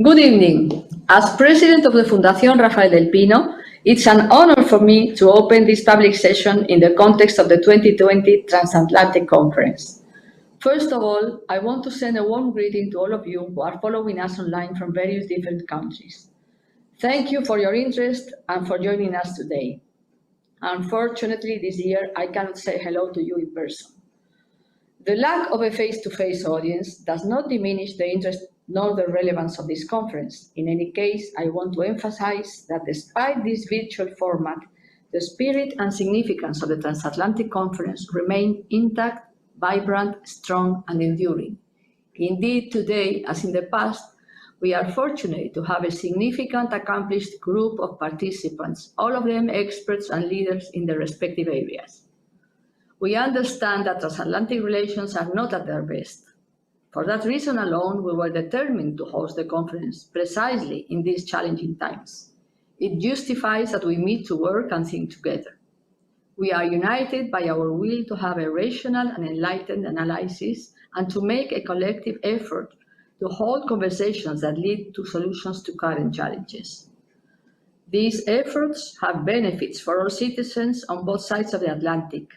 Good evening. As President of the Fundación Rafael del Pino, it's an honor for me to open this public session in the context of the 2020 Transatlantic Conference. First of all, I want to send a warm greeting to all of you who are following us online from various different countries. Thank you for your interest and for joining us today. Unfortunately, this year, I cannot say hello to you in person. The lack of a face-to-face audience does not diminish the interest nor the relevance of this conference. In any case, I want to emphasize that despite this virtual format, the spirit and significance of the Transatlantic Conference remain intact, vibrant, strong, and enduring. Indeed, today, as in the past, we are fortunate to have a significant, accomplished group of participants, all of them experts and leaders in their respective areas. We understand that transatlantic relations are not at their best. For that reason alone, we were determined to host the conference precisely in these challenging times. It justifies that we meet to work and think together. We are united by our will to have a rational and enlightened analysis and to make a collective effort to hold conversations that lead to solutions to current challenges. These efforts have benefits for all citizens on both sides of the Atlantic.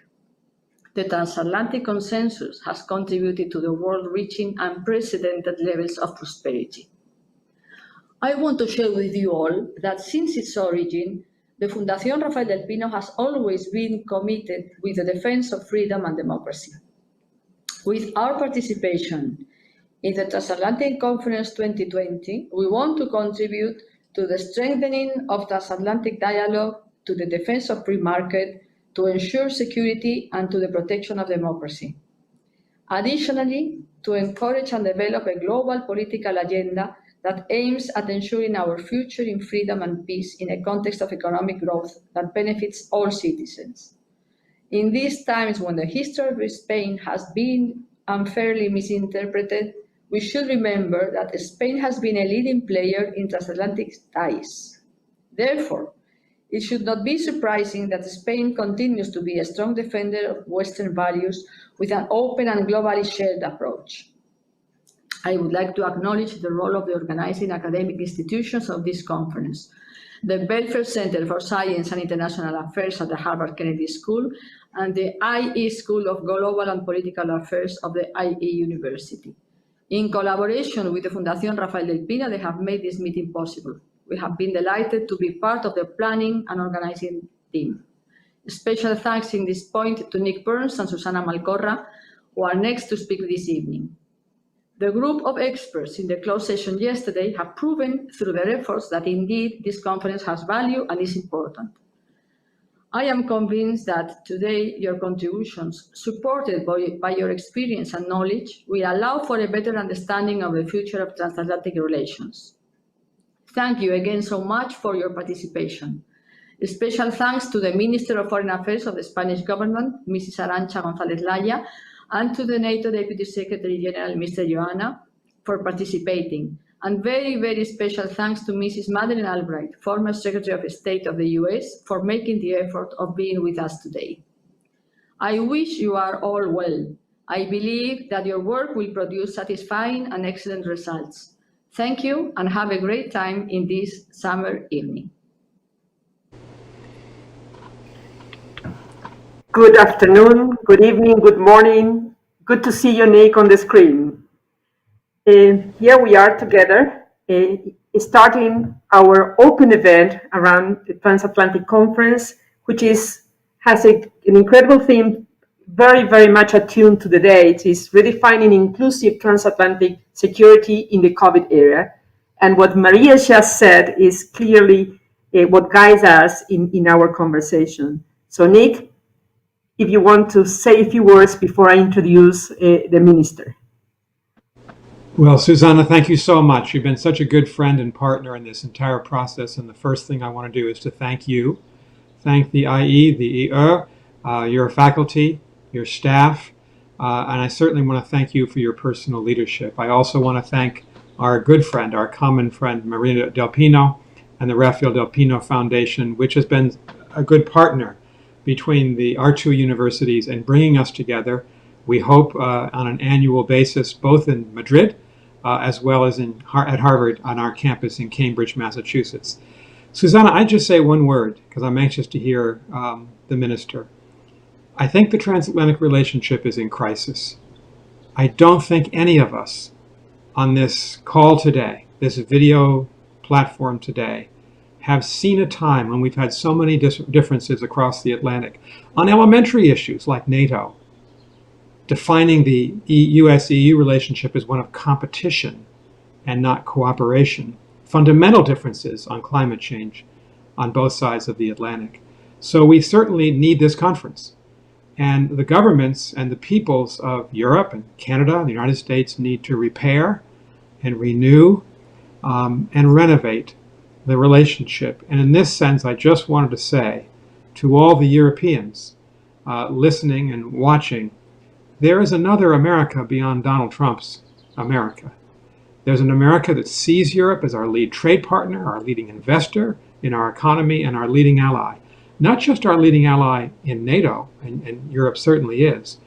The transatlantic consensus has contributed to the world reaching unprecedented levels of prosperity. I want to share with you all that since its origin, the Fundación Rafael del Pino has always been committed with the defense of freedom and democracy. With our participation in the Transatlantic Conference 2020, we want to contribute to the strengthening of transatlantic dialogue, to the defense of free market, to ensure security, and to the protection of democracy. Additionally, to encourage and develop a global political agenda that aims at ensuring our future in freedom and peace in a context of economic growth that benefits all citizens. In these times when the history of Spain has been unfairly misinterpreted, we should remember that Spain has been a leading player in transatlantic ties. Therefore, it should not be surprising that Spain continues to be a strong defender of Western values with an open and globally shared approach. I would like to acknowledge the role of the organizing academic institutions of this conference, the Belfer Center for Science and International Affairs at the Harvard Kennedy School, and the IE School of Global and Political Affairs of the IE University. In collaboration with the Fundación Rafael del Pino, they have made this meeting possible. We have been delighted to be part of the planning and organizing team. Special thanks in this point to Nick Burns and Susana Malcorra, who are next to speak this evening. The group of experts in the closed session yesterday have proven through their efforts that indeed this conference has value and is important. I am convinced that today your contributions, supported by your experience and knowledge, will allow for a better understanding of the future of transatlantic relations. Thank you again so much for your participation. A special thanks to the Minister of Foreign Affairs of the Spanish government, Mrs. Arantxa González Laya, and to the NATO Deputy Secretary General, Mr. Joanna, for participating. And very, very special thanks to Mrs. Madeleine Albright, former Secretary of State of the US, for making the effort of being with us today. I wish you are all well. I believe that your work will produce satisfying and excellent results. Thank you and have a great time in this summer evening. Good afternoon, good evening, good morning. Good to see you, Nick, on the screen. Here we are together, starting our open event around the Transatlantic Conference, which has an incredible theme, very, very much attuned to the date. It's redefining inclusive transatlantic security in the COVID era. And what Maria just said is clearly what guides us in our conversation. So, Nick, if you want to say a few words before I introduce the minister. Well, Susana, thank you so much. You've been such a good friend and partner in this entire process. And the first thing I want to do is to thank you. Thank the IE, the IE, your faculty, your staff, and I certainly want to thank you for your personal leadership. I also want to thank our good friend, our common friend, Maria Del Pino, and the Rafael Del Pino Foundation, which has been a good partner between our two universities and bringing us together. We hope on an annual basis, both in Madrid as well as at Harvard on our campus in Cambridge, Massachusetts. Susanna, I'd just say one word, because I'm anxious to hear the minister. I think the transatlantic relationship is in crisis. I don't think any of us on this call today, this video platform today, have seen a time when we've had so many differences across the Atlantic on elementary issues like NATO, defining the US-EU relationship as one of competition and not cooperation, fundamental differences on climate change on both sides of the Atlantic. So we certainly need this conference. And the governments and the peoples of Europe and Canada and the United States need to repair and renew and renovate the relationship. And in this sense, I just wanted to say to all the Europeans listening and watching, there is another America beyond Donald Trump's America. There's an America that sees Europe as our lead trade partner, our leading investor in our economy, and our leading ally. Not just our leading ally in NATO, and Europe certainly is,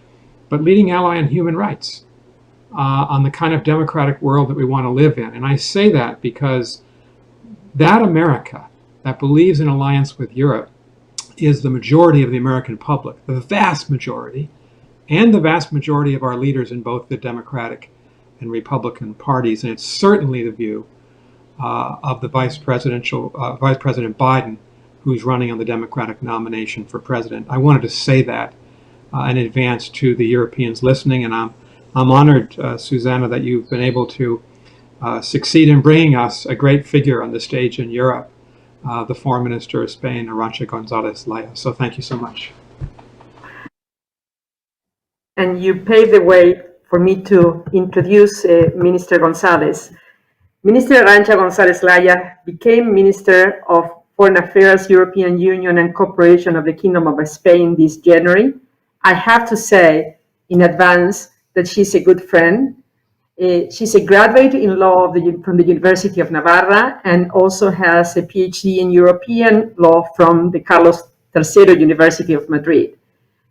but leading ally in human rights, on the kind of democratic world that we want to live in. And I say that because that America that believes in alliance with Europe is the majority of the American public, the vast majority, and the vast majority of our leaders in both the Democratic and Republican parties. And it's certainly the view of the Vice President Biden, who's running on the Democratic nomination for president. I wanted to say that in advance to the Europeans listening, and I'm honored, Susanna, that you've been able to succeed in bringing us a great figure on the stage in Europe, the Foreign Minister of Spain, Arantxa González Laya. So thank you so much. And you paved the way for me to introduce Minister González. Minister Arantxa González Laya became Minister of Foreign Affairs, European Union and Cooperation of the Kingdom of Spain this January. I have to say in advance that she's a good friend. She's a graduate in law from the University of Navarra and also has a PhD in European law from the Carlos III University of Madrid.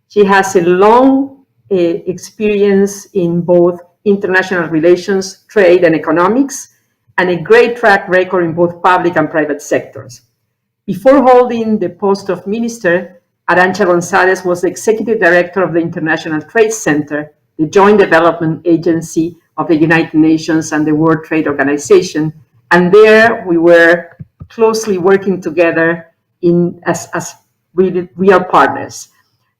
She has a long experience in both international relations, trade, and economics, and a great track record in both public and private sectors. Before holding the post of minister, Arantxa González was the executive director of the International Trade Center, the joint development agency of the United Nations and the World Trade Organization. And there we were closely working together as real partners.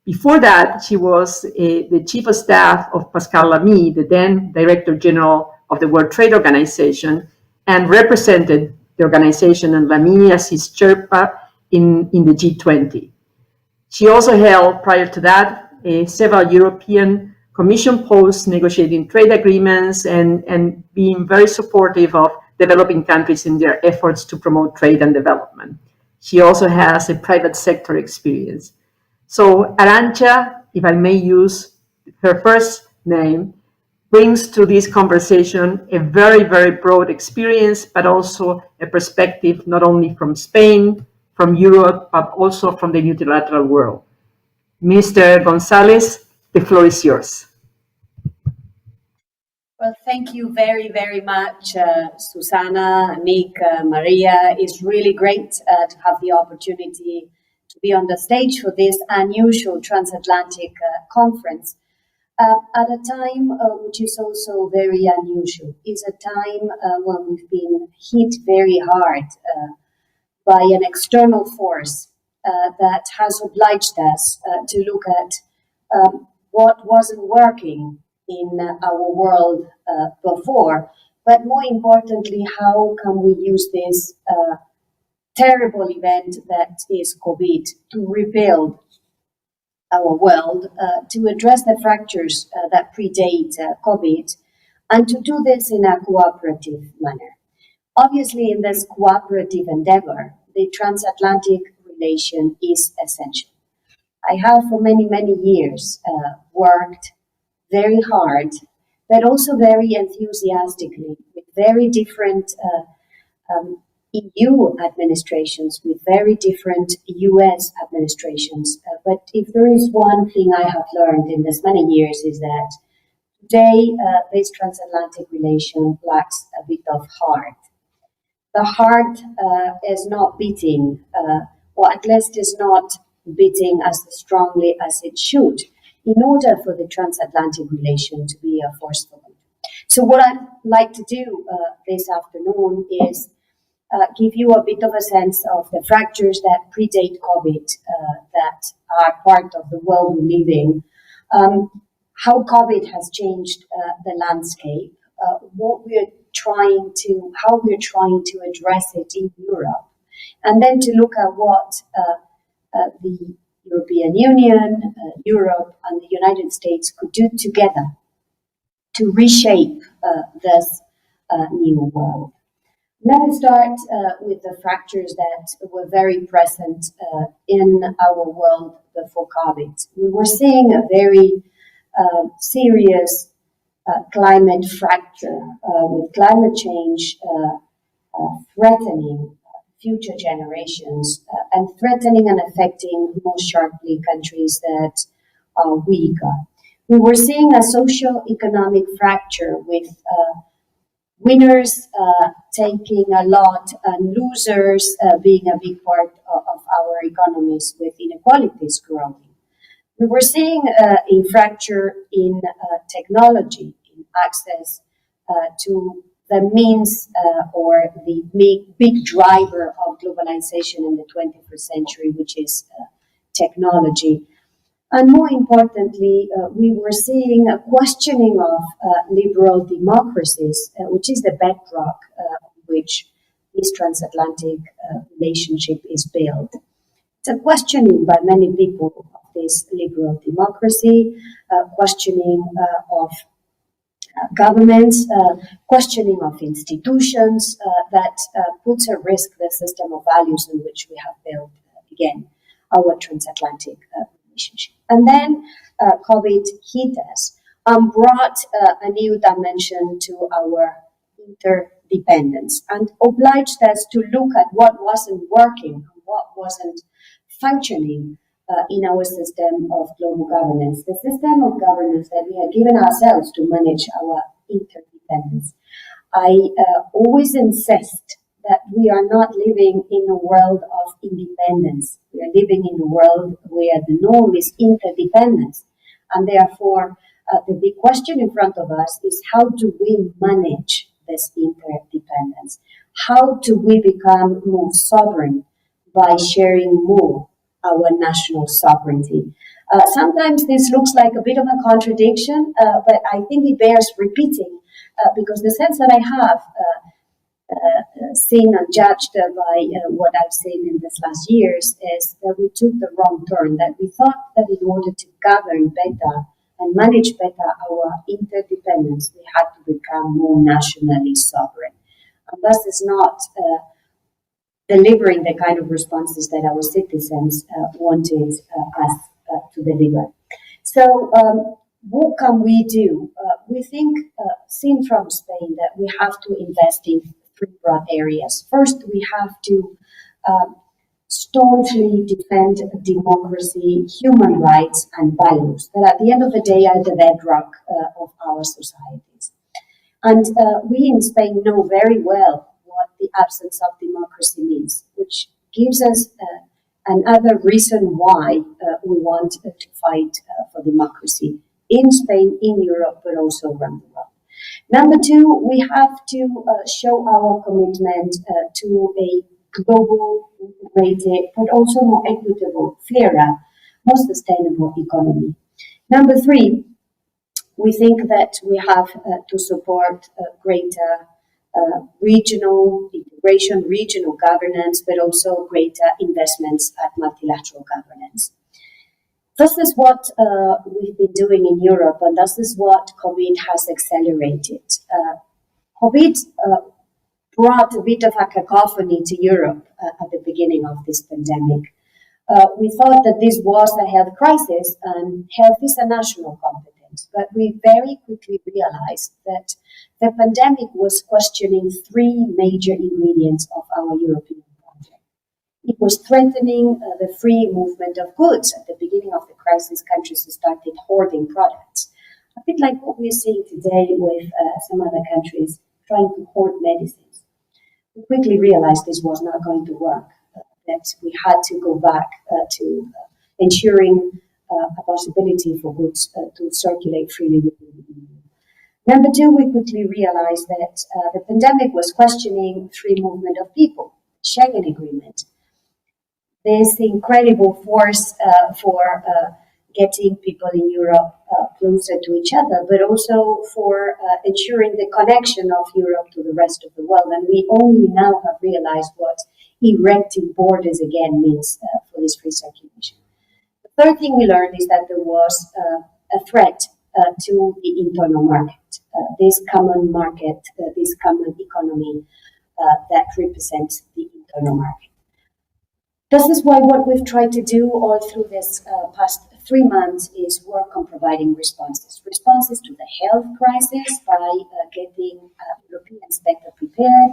Before that, she was the chief of staff of Pascal Lamy, the then Director General of the World Trade Organization, and represented the organization and Lamy as his Sherpa in the G20. She also held, prior to that, several European Commission posts negotiating trade agreements and being very supportive of developing countries in their efforts to promote trade and development. She also has a private sector experience. So Arantxa, if I may use her first name, brings to this conversation a very, very broad experience, but also a perspective not only from Spain, from Europe, but also from the multilateral world. Mr. González, the floor is yours. Well, thank you very, very much, Susanna, Nick, Maria. It's really great to have the opportunity to be on the stage for this unusual transatlantic conference at a time which is also very unusual. It's a time when we've been hit very hard by an external force that has obliged us to look at what wasn't working in our world before, but more importantly, how can we use this terrible event that is COVID to rebuild our world, to address the fractures that predate COVID, and to do this in a cooperative manner. Obviously, in this cooperative endeavor, the transatlantic relation is essential. I have for many, many years worked very hard, but also very enthusiastically with very different EU administrations, with very different US administrations. But if there is one thing I have learned in this many years is that Today, this transatlantic relation lacks a bit of heart. The heart is not beating, or at least is not beating as strongly as it should, in order for the transatlantic relation to be a force for good. So what I'd like to do this afternoon is give you a bit of a sense of the fractures that predate COVID, that are part of the world we live in, how COVID has changed the landscape, how we're trying to address it in Europe, and then to look at what the European Union, Europe, and the United States could do together to reshape this new world. Let us start with the fractures that were very present in our world before COVID. We were seeing a very serious climate fracture with climate change threatening future generations and threatening and affecting most sharply countries that are weaker. We were seeing a socio-economic fracture with winners taking a lot and losers being a big part of our economies, with inequalities growing. We were seeing a fracture in technology, in access to the means or the big driver of globalization in the 21st century, which is technology. And more importantly, we were seeing a questioning of liberal democracies, which is the bedrock on which this transatlantic relationship is built. It's a questioning by many people of this liberal democracy, questioning of governments, questioning of institutions that puts at risk the system of values in which we have built, again, our transatlantic relationship. And then COVID hit us and brought a new dimension to our interdependence and obliged us to look at what wasn't working, what wasn't functioning in our system of global governance, the system of governance that we have given ourselves to manage our interdependence. I always insist that we are not living in a world of independence. We are living in a world where the norm is interdependence. And therefore, the big question in front of us is, how do we manage this interdependence? How do we become more sovereign by sharing more our national sovereignty? Sometimes this looks like a bit of a contradiction, but I think it bears repeating, because the sense that I have seen and judged by what I've seen in these last years is that we took the wrong turn, that we thought that in order to govern better and manage better our interdependence, we had to become more nationally sovereign. And thus is not delivering the kind of responses that our citizens wanted us to deliver. So what can we do? We think, seen from Spain, that we have to invest in three broad areas. First, we have to staunchly defend democracy, human rights, and values that at the end of the day are the bedrock of our societies. And we in Spain know very well what the absence of democracy means, which gives us another reason why we want to fight for democracy in Spain, in Europe, but also around the world. Number two, we have to show our commitment to a global, integrated, but also more equitable, fairer, more sustainable economy. Number three, we think that we have to support greater regional integration, regional governance, but also greater investments at multilateral governance. This is what we've been doing in Europe, and this is what COVID has accelerated. COVID brought a bit of a cacophony to Europe at the beginning of this pandemic. We thought that this was a health crisis, and health is a national competence. But we very quickly realized that the pandemic was questioning three major ingredients of our European project. It was threatening the free movement of goods. At the beginning of the crisis, countries started hoarding products. a bit like what we're seeing today with some other countries trying to hoard medicines. We quickly realized this was not going to work, that we had to go back to ensuring a possibility for goods to circulate freely within the EU. Number two, we quickly realized that the pandemic was questioning free movement of people, Schengen Agreement. This incredible force for getting people in Europe closer to each other, but also for ensuring the connection of Europe to the rest of the world. And we only now have realized what erecting borders again means for this free circulation. The third thing we learned is that there was a threat to the internal market, this common market, this common economy that represents the internal market. This is why what we've tried to do all through this past 3 months is work on providing responses. Responses to the health crisis by getting Europeans better prepared,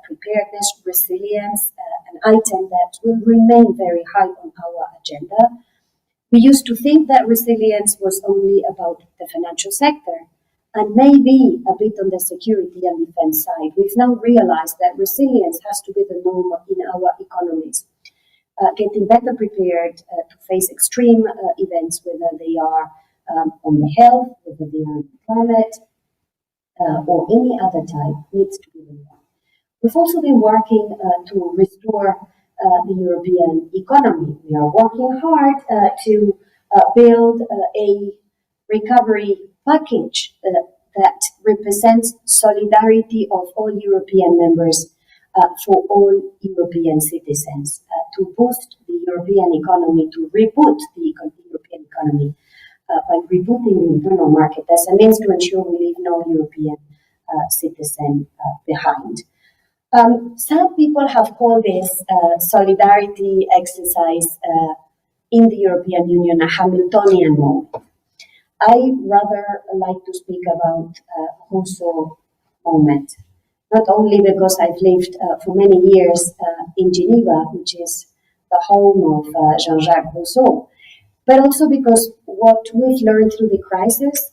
preparedness, resilience, an item that will remain very high on our agenda. We used to think that resilience was only about the financial sector and maybe a bit on the security and defense side. We've now realized that resilience has to be the norm in our economies. Getting better prepared to face extreme events, whether they are on the health, whether they are on the climate, or any other type, needs to be the norm. We've also been working to restore the European economy. We are working hard to build a recovery package that represents solidarity of all European members for all European citizens, to boost the European economy, to reboot the European economy by rebooting the internal market as a means to ensure we leave no European citizen behind. Some people have called this solidarity exercise in the European Union a Hamiltonian moment. I rather like to speak about Rousseau moment, not only because I've lived for many years in Geneva, which is the home of Jean-Jacques Rousseau, but also because what we've learned through the crisis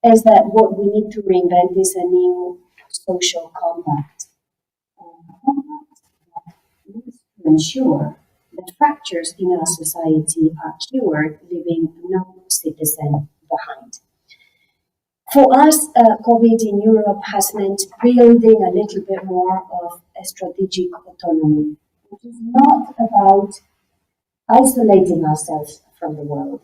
is that what we need to reinvent is a new social compact. To ensure that fractures in our society are cured, leaving no citizen behind. For us, COVID in Europe has meant building a little bit more of a strategic autonomy, which is not about isolating ourselves from the world.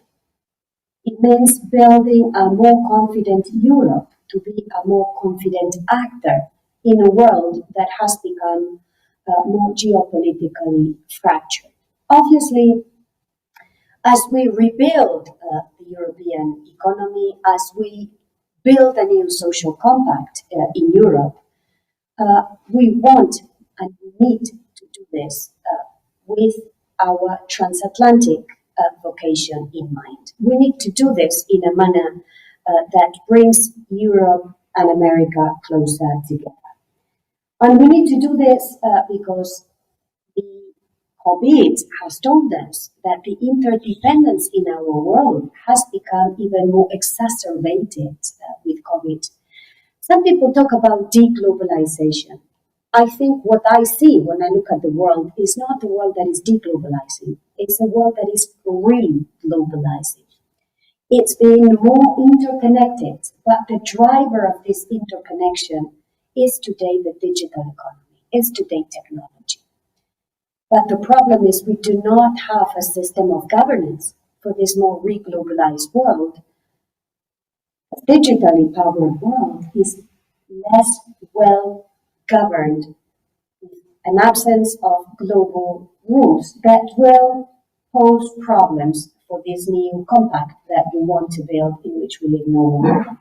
It means building a more confident Europe to be a more confident actor in a world that has become more geopolitically fractured. Obviously, as we rebuild the European economy, as we build a new social compact in Europe, we want and we need to do this with our transatlantic vocation in mind. We need to do this in a manner that brings Europe and America closer together. And we need to do this because the COVID has told us that the interdependence in our world has become even more exacerbated with COVID. Some people talk about deglobalization. I think what I see when I look at the world is not a world that is deglobalizing. It's a world that is re-globalizing. It's being more interconnected, but the driver of this interconnection is today the digital economy, is today technology. But the problem is we do not have a system of governance for this more re-globalized world. A digitally powered world is less well governed, with an absence of global rules that will pose problems for this new compact that we want to build, in which we live no longer.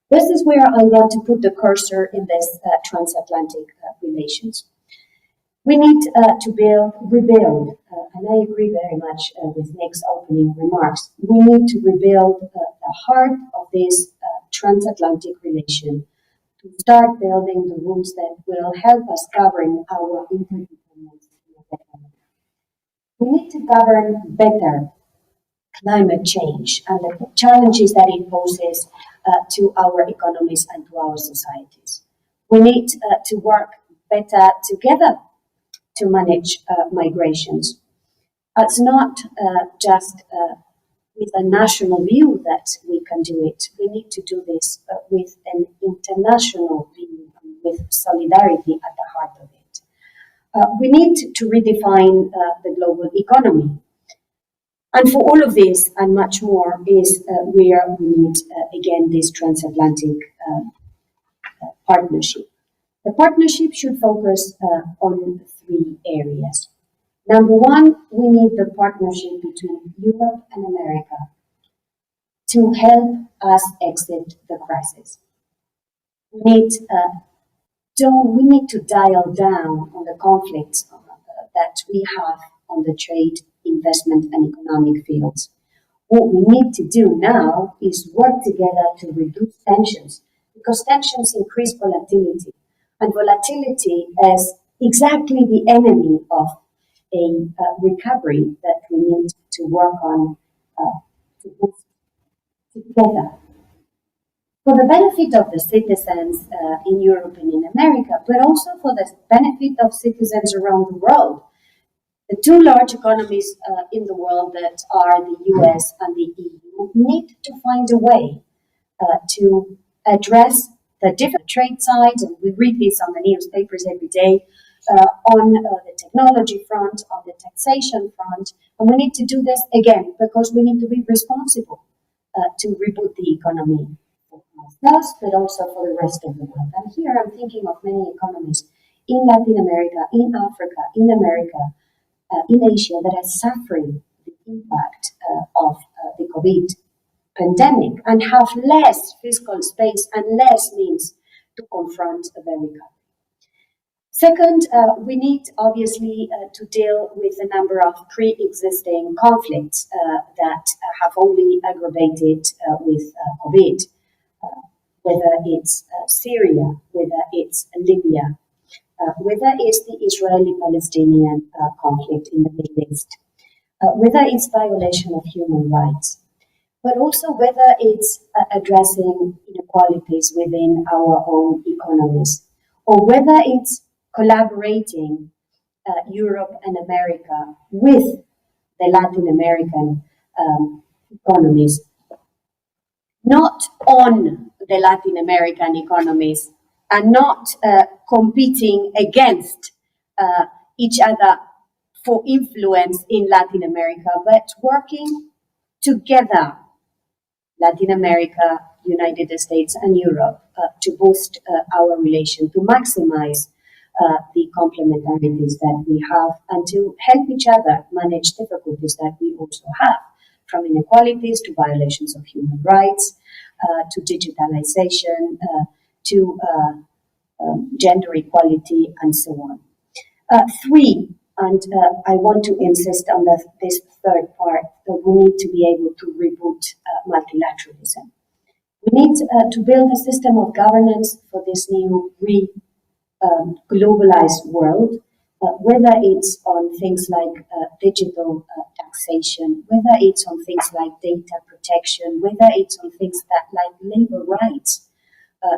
This is where I want to put the cursor in this transatlantic relations. We need to rebuild, and I agree very much with Nick's opening remarks. We need to rebuild the heart of this transatlantic relation, to start building the rules that will help us govern our interdependence. We need to govern better climate change and the challenges that it poses to our economies and to our societies. We need to work better together to manage migrations. It's not just with a national view that we can do it. We need to do this with an international view and with solidarity at the heart of it. We need to redefine the global economy. And for all of this and much more is where we need, again, this transatlantic partnership. The partnership should focus on three areas. Number one, we need the partnership between Europe and America to help us exit the crisis. We need to dial down on the conflicts that we have on the trade, investment, and economic fields. What we need to do now is work together to reduce tensions, because tensions increase volatility, and volatility is exactly the enemy of a recovery that we need to work on to boost together. For the benefit of the citizens in Europe and in America, but also for the benefit of citizens around the world. The two large economies in the world that are the US and the EU need to find a way to address the different trade sides, and we read this on the newspapers every day, on the technology front, on the taxation front, and we need to do this again because we need to be responsible to reboot the economy for ourselves, but also for the rest of the world. And here I'm thinking of many economies in Latin America, in Africa, in America, in Asia that are suffering the impact of the COVID pandemic and have less fiscal space and less means to confront the recovery. Second, we need obviously to deal with a number of pre-existing conflicts that have only aggravated with COVID, whether it's Syria, whether it's Libya, whether it's the Israeli-Palestinian conflict in the Middle East, whether it's violation of human rights, but also whether it's addressing inequalities within our own economies, or whether it's collaborating Europe and America with the Latin American economies, not on the Latin American economies, and not competing against each other for influence in Latin America, but working together, Latin America, United States, and Europe, to boost our relation, to maximize the complementarities that we have, and to help each other manage difficulties that we also have, from inequalities to violations of human rights, to digitalization, to gender equality, and so on. Three, and I want to insist on this third part, that we need to be able to reboot multilateralism. We need to build a system of governance for this new globalized world, whether it's on things like digital taxation, whether it's on things like data protection, whether it's on things like labor rights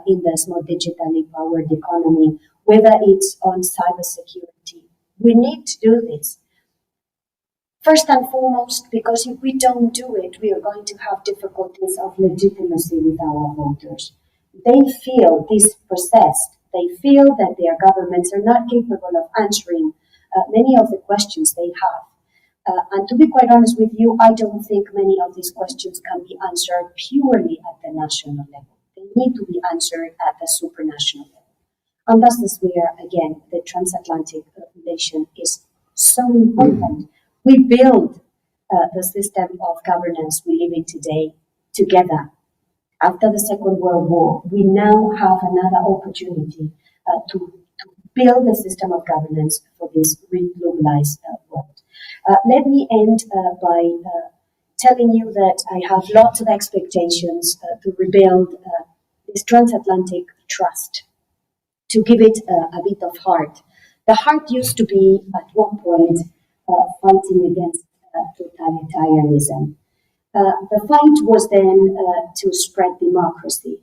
in this more digitally powered economy, whether it's on cybersecurity. We need to do this. First and foremost, because if we don't do it, we are going to have difficulties of legitimacy with our voters. They feel dispossessed. They feel that their governments are not capable of answering many of the questions they have. And to be quite honest with you, I don't think many of these questions can be answered purely at the national level. They need to be answered at the supranational level. And that's where, again, the transatlantic relation is so important. We build the system of governance we live in today together. After the Second World War, we now have another opportunity to build a system of governance for this re-globalized world. Let me end by telling you that I have lots of expectations to rebuild this transatlantic trust, to give it a bit of heart. The heart used to be, at one point, fighting against totalitarianism. The fight was then to spread democracy.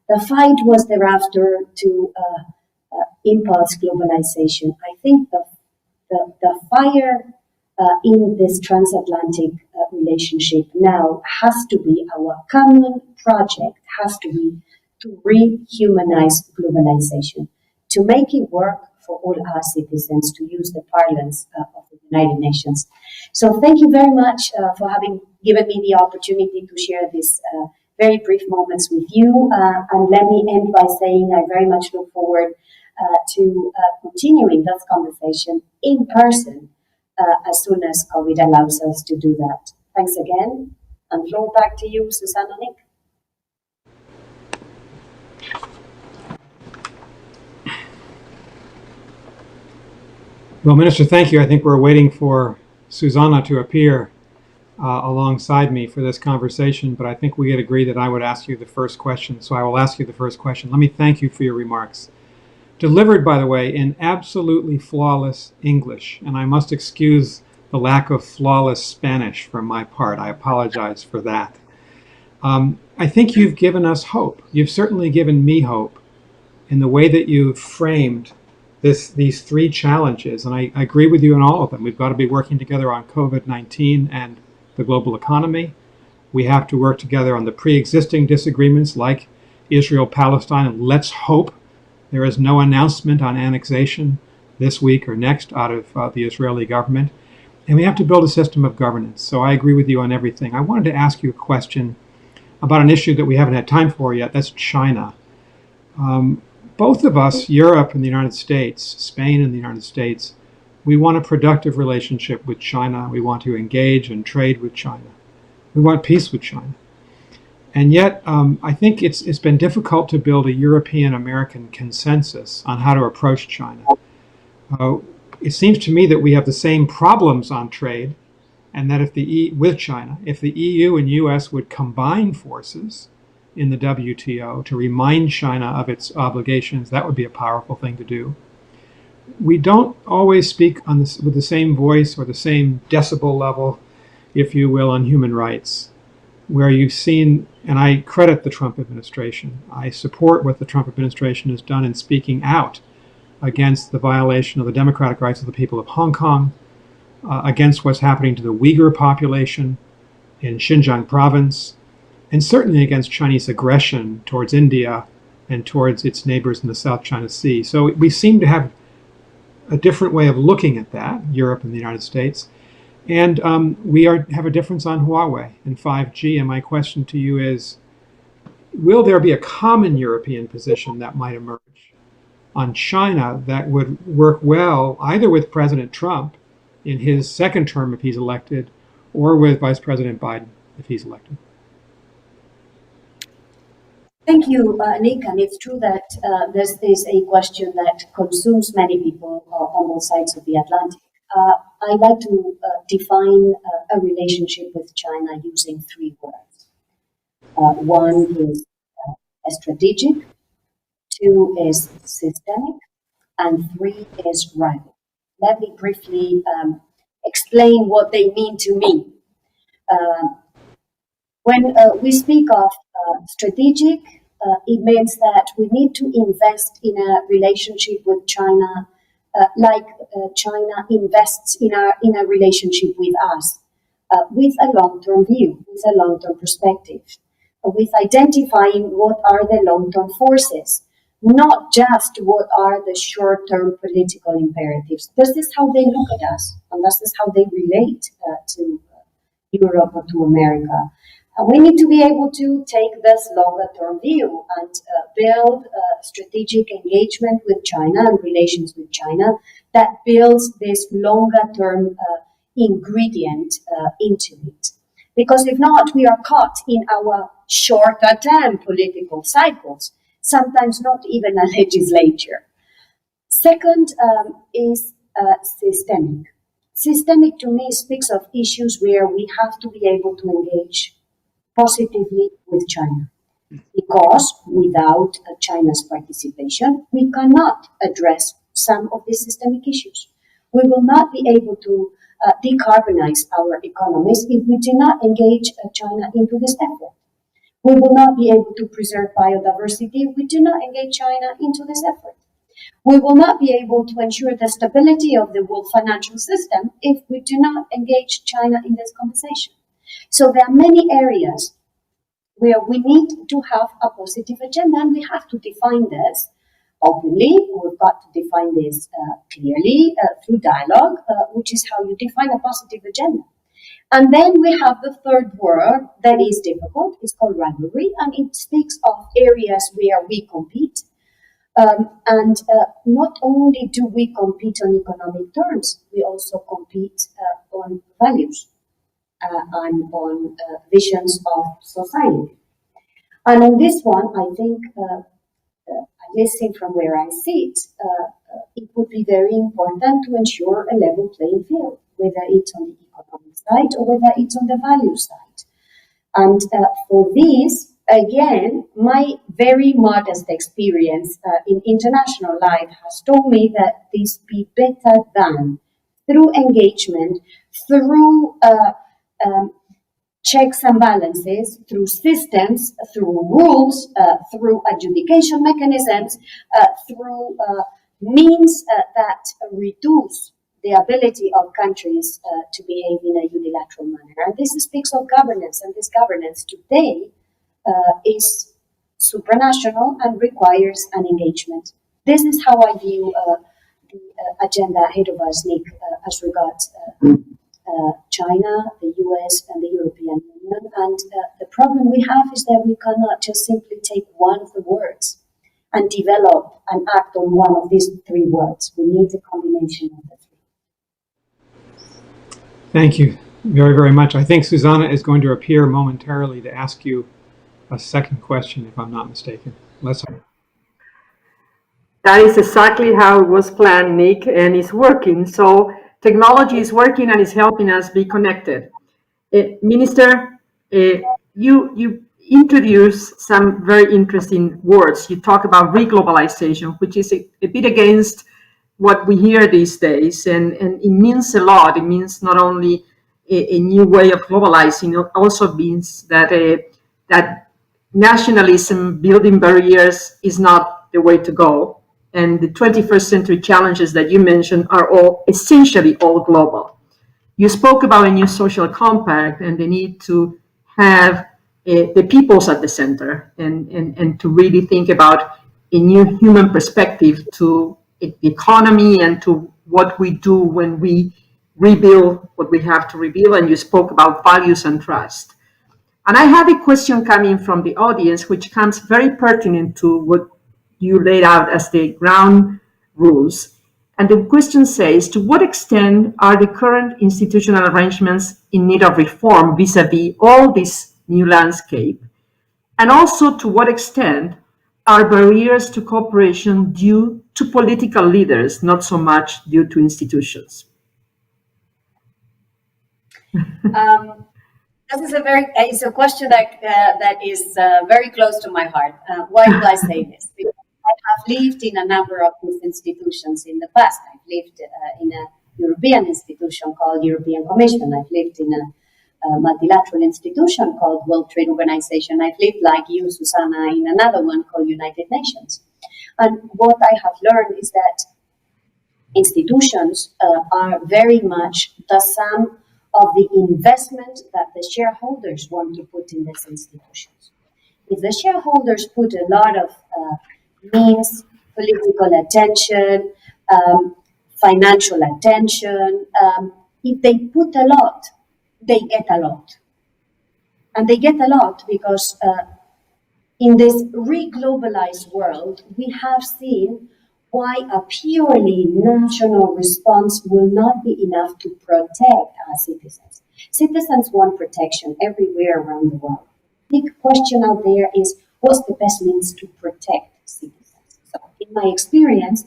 The fight was thereafter to impulse globalization. I think the fire in this transatlantic relationship now has to be our common project, has to be to rehumanize globalization, to make it work for all our citizens, to use the parlance of the United Nations. So thank you very much for having given me the opportunity to share these very brief moments with you. And let me end by saying I very much look forward to continuing this conversation in person as soon as COVID allows us to do that. Thanks again. And floor back to you, Susanna, Nick. Well, Minister, thank you. I think we're waiting for Susanna to appear alongside me for this conversation, but I think we had agreed that I would ask you the first question, so I will ask you the first question. Let me thank you for your remarks. Delivered, by the way, in absolutely flawless English, and I must excuse the lack of flawless Spanish from my part. I apologize for that. I think you've given us hope. You've certainly given me hope in the way that you've framed these three challenges, and I agree with you on all of them. We've got to be working together on COVID-19 and the global economy. We have to work together on the pre-existing disagreements like Israel-Palestine, and let's hope there is no announcement on annexation this week or next out of the Israeli government. And we have to build a system of governance. So I agree with you on everything. I wanted to ask you a question about an issue that we haven't had time for yet. That's China. Both of us, Europe and the United States, Spain and the United States, we want a productive relationship with China. We want to engage and trade with China. We want peace with China. And yet, I think it's been difficult to build a European-American consensus on how to approach China. It seems to me that we have the same problems on trade, and that with China, if the EU and US would combine forces in the WTO to remind China of its obligations, that would be a powerful thing to do. We don't always speak with the same voice or the same decibel level, if you will, on human rights, where you've seen, and I credit the Trump administration, I support what the Trump administration has done in speaking out against the violation of the democratic rights of the people of Hong Kong, against what's happening to the Uyghur population in Xinjiang province, and certainly against Chinese aggression towards India and towards its neighbors in the South China Sea. So we seem to have a different way of looking at that, Europe and the United States. And we have a difference on Huawei and 5G. And my question to you is, will there be a common European position that might emerge on China that would work well either with President Trump in his second term if he's elected, or with Vice President Biden if he's elected? Thank you, Nick. And it's true that this is a question that consumes many people on both sides of the Atlantic. I'd like to define a relationship with China using three words. One is strategic, two is systemic, and three is rival. Let me briefly explain what they mean to me. When we speak of strategic, it means that we need to invest in a relationship with China like China invests in a relationship with us, with a long-term view, with a long-term perspective, with identifying what are the long-term forces, not just what are the short-term political imperatives. This is how they look at us, and this is how they relate to Europe or to America. We need to be able to take this longer-term view and build strategic engagement with China and relations with China that builds this longer-term ingredient into it. Because if not, we are caught in our shorter-term political cycles, sometimes not even a legislature. Second is systemic. Systemic to me speaks of issues where we have to be able to engage positively with China, because without China's participation, we cannot address some of these systemic issues. We will not be able to decarbonize our economies if we do not engage China into this effort. We will not be able to preserve biodiversity if we do not engage China into this effort. We will not be able to ensure the stability of the world financial system if we do not engage China in this conversation. So there are many areas where we need to have a positive agenda, and we have to define this openly. We've got to define this clearly through dialogue, which is how you define a positive agenda. And then we have the third word that is difficult. It's called rivalry, and it speaks of areas where we compete. And not only do we compete on economic terms, we also compete on values and on visions of society. And on this one, I think, at least from where I sit, it would be very important to ensure a level playing field, whether it's on the economic side or whether it's on the value side. And for this, again, my very modest experience in international life has told me that this be better done through engagement, through checks and balances, through systems, through rules, through adjudication mechanisms, through means that reduce the ability of countries to behave in a unilateral manner. And this speaks of governance, and this governance today is supranational and requires an engagement. This is how I view the agenda ahead of us, Nick, as regards China, the US, and the European Union. And the problem we have is that we cannot just simply take one of the words and develop and act on one of these three words. We need a combination of the three. Thank you very, very much. I think Susanna is going to appear momentarily to ask you a second question, if I'm not mistaken. Let's hope. That is exactly how it was planned, Nick, and it's working. So technology is working and is helping us be connected. Minister, you introduced some very interesting words. You talk about reglobalization, which is a bit against what we hear these days, and it means a lot. It means not only a new way of globalizing, it also means that that nationalism, building barriers, is not the way to go. And the 21st century challenges that you mentioned are all essentially all global. You spoke about a new social compact and the need to have the peoples at the center and to really think about a new human perspective to the economy and to what we do when we rebuild what we have to rebuild. And you spoke about values and trust. And I have a question coming from the audience, which comes very pertinent to what you laid out as the ground rules. And the question says, to what extent are the current institutional arrangements in need of reform vis-a-vis all this new landscape? And also, to what extent are barriers to cooperation due to political leaders, not so much due to institutions? This is it's a question that is very close to my heart. Why do I say this? Because I have lived in a number of these institutions in the past. I've lived in a European institution called European Commission. I've lived in a multilateral institution called World Trade Organization. I've lived, like you, Susanna, in another one called United Nations. And what I have learned is that institutions are very much the sum of the investment that the shareholders want to put in these institutions. If the shareholders put a lot of means, political attention, financial attention, if they put a lot, they get a lot. And they get a lot because in this re-globalized world, we have seen why a purely national response will not be enough to protect our citizens. Citizens want protection everywhere around the world. The big question out there is, what's the best means to protect citizens? So in my experience,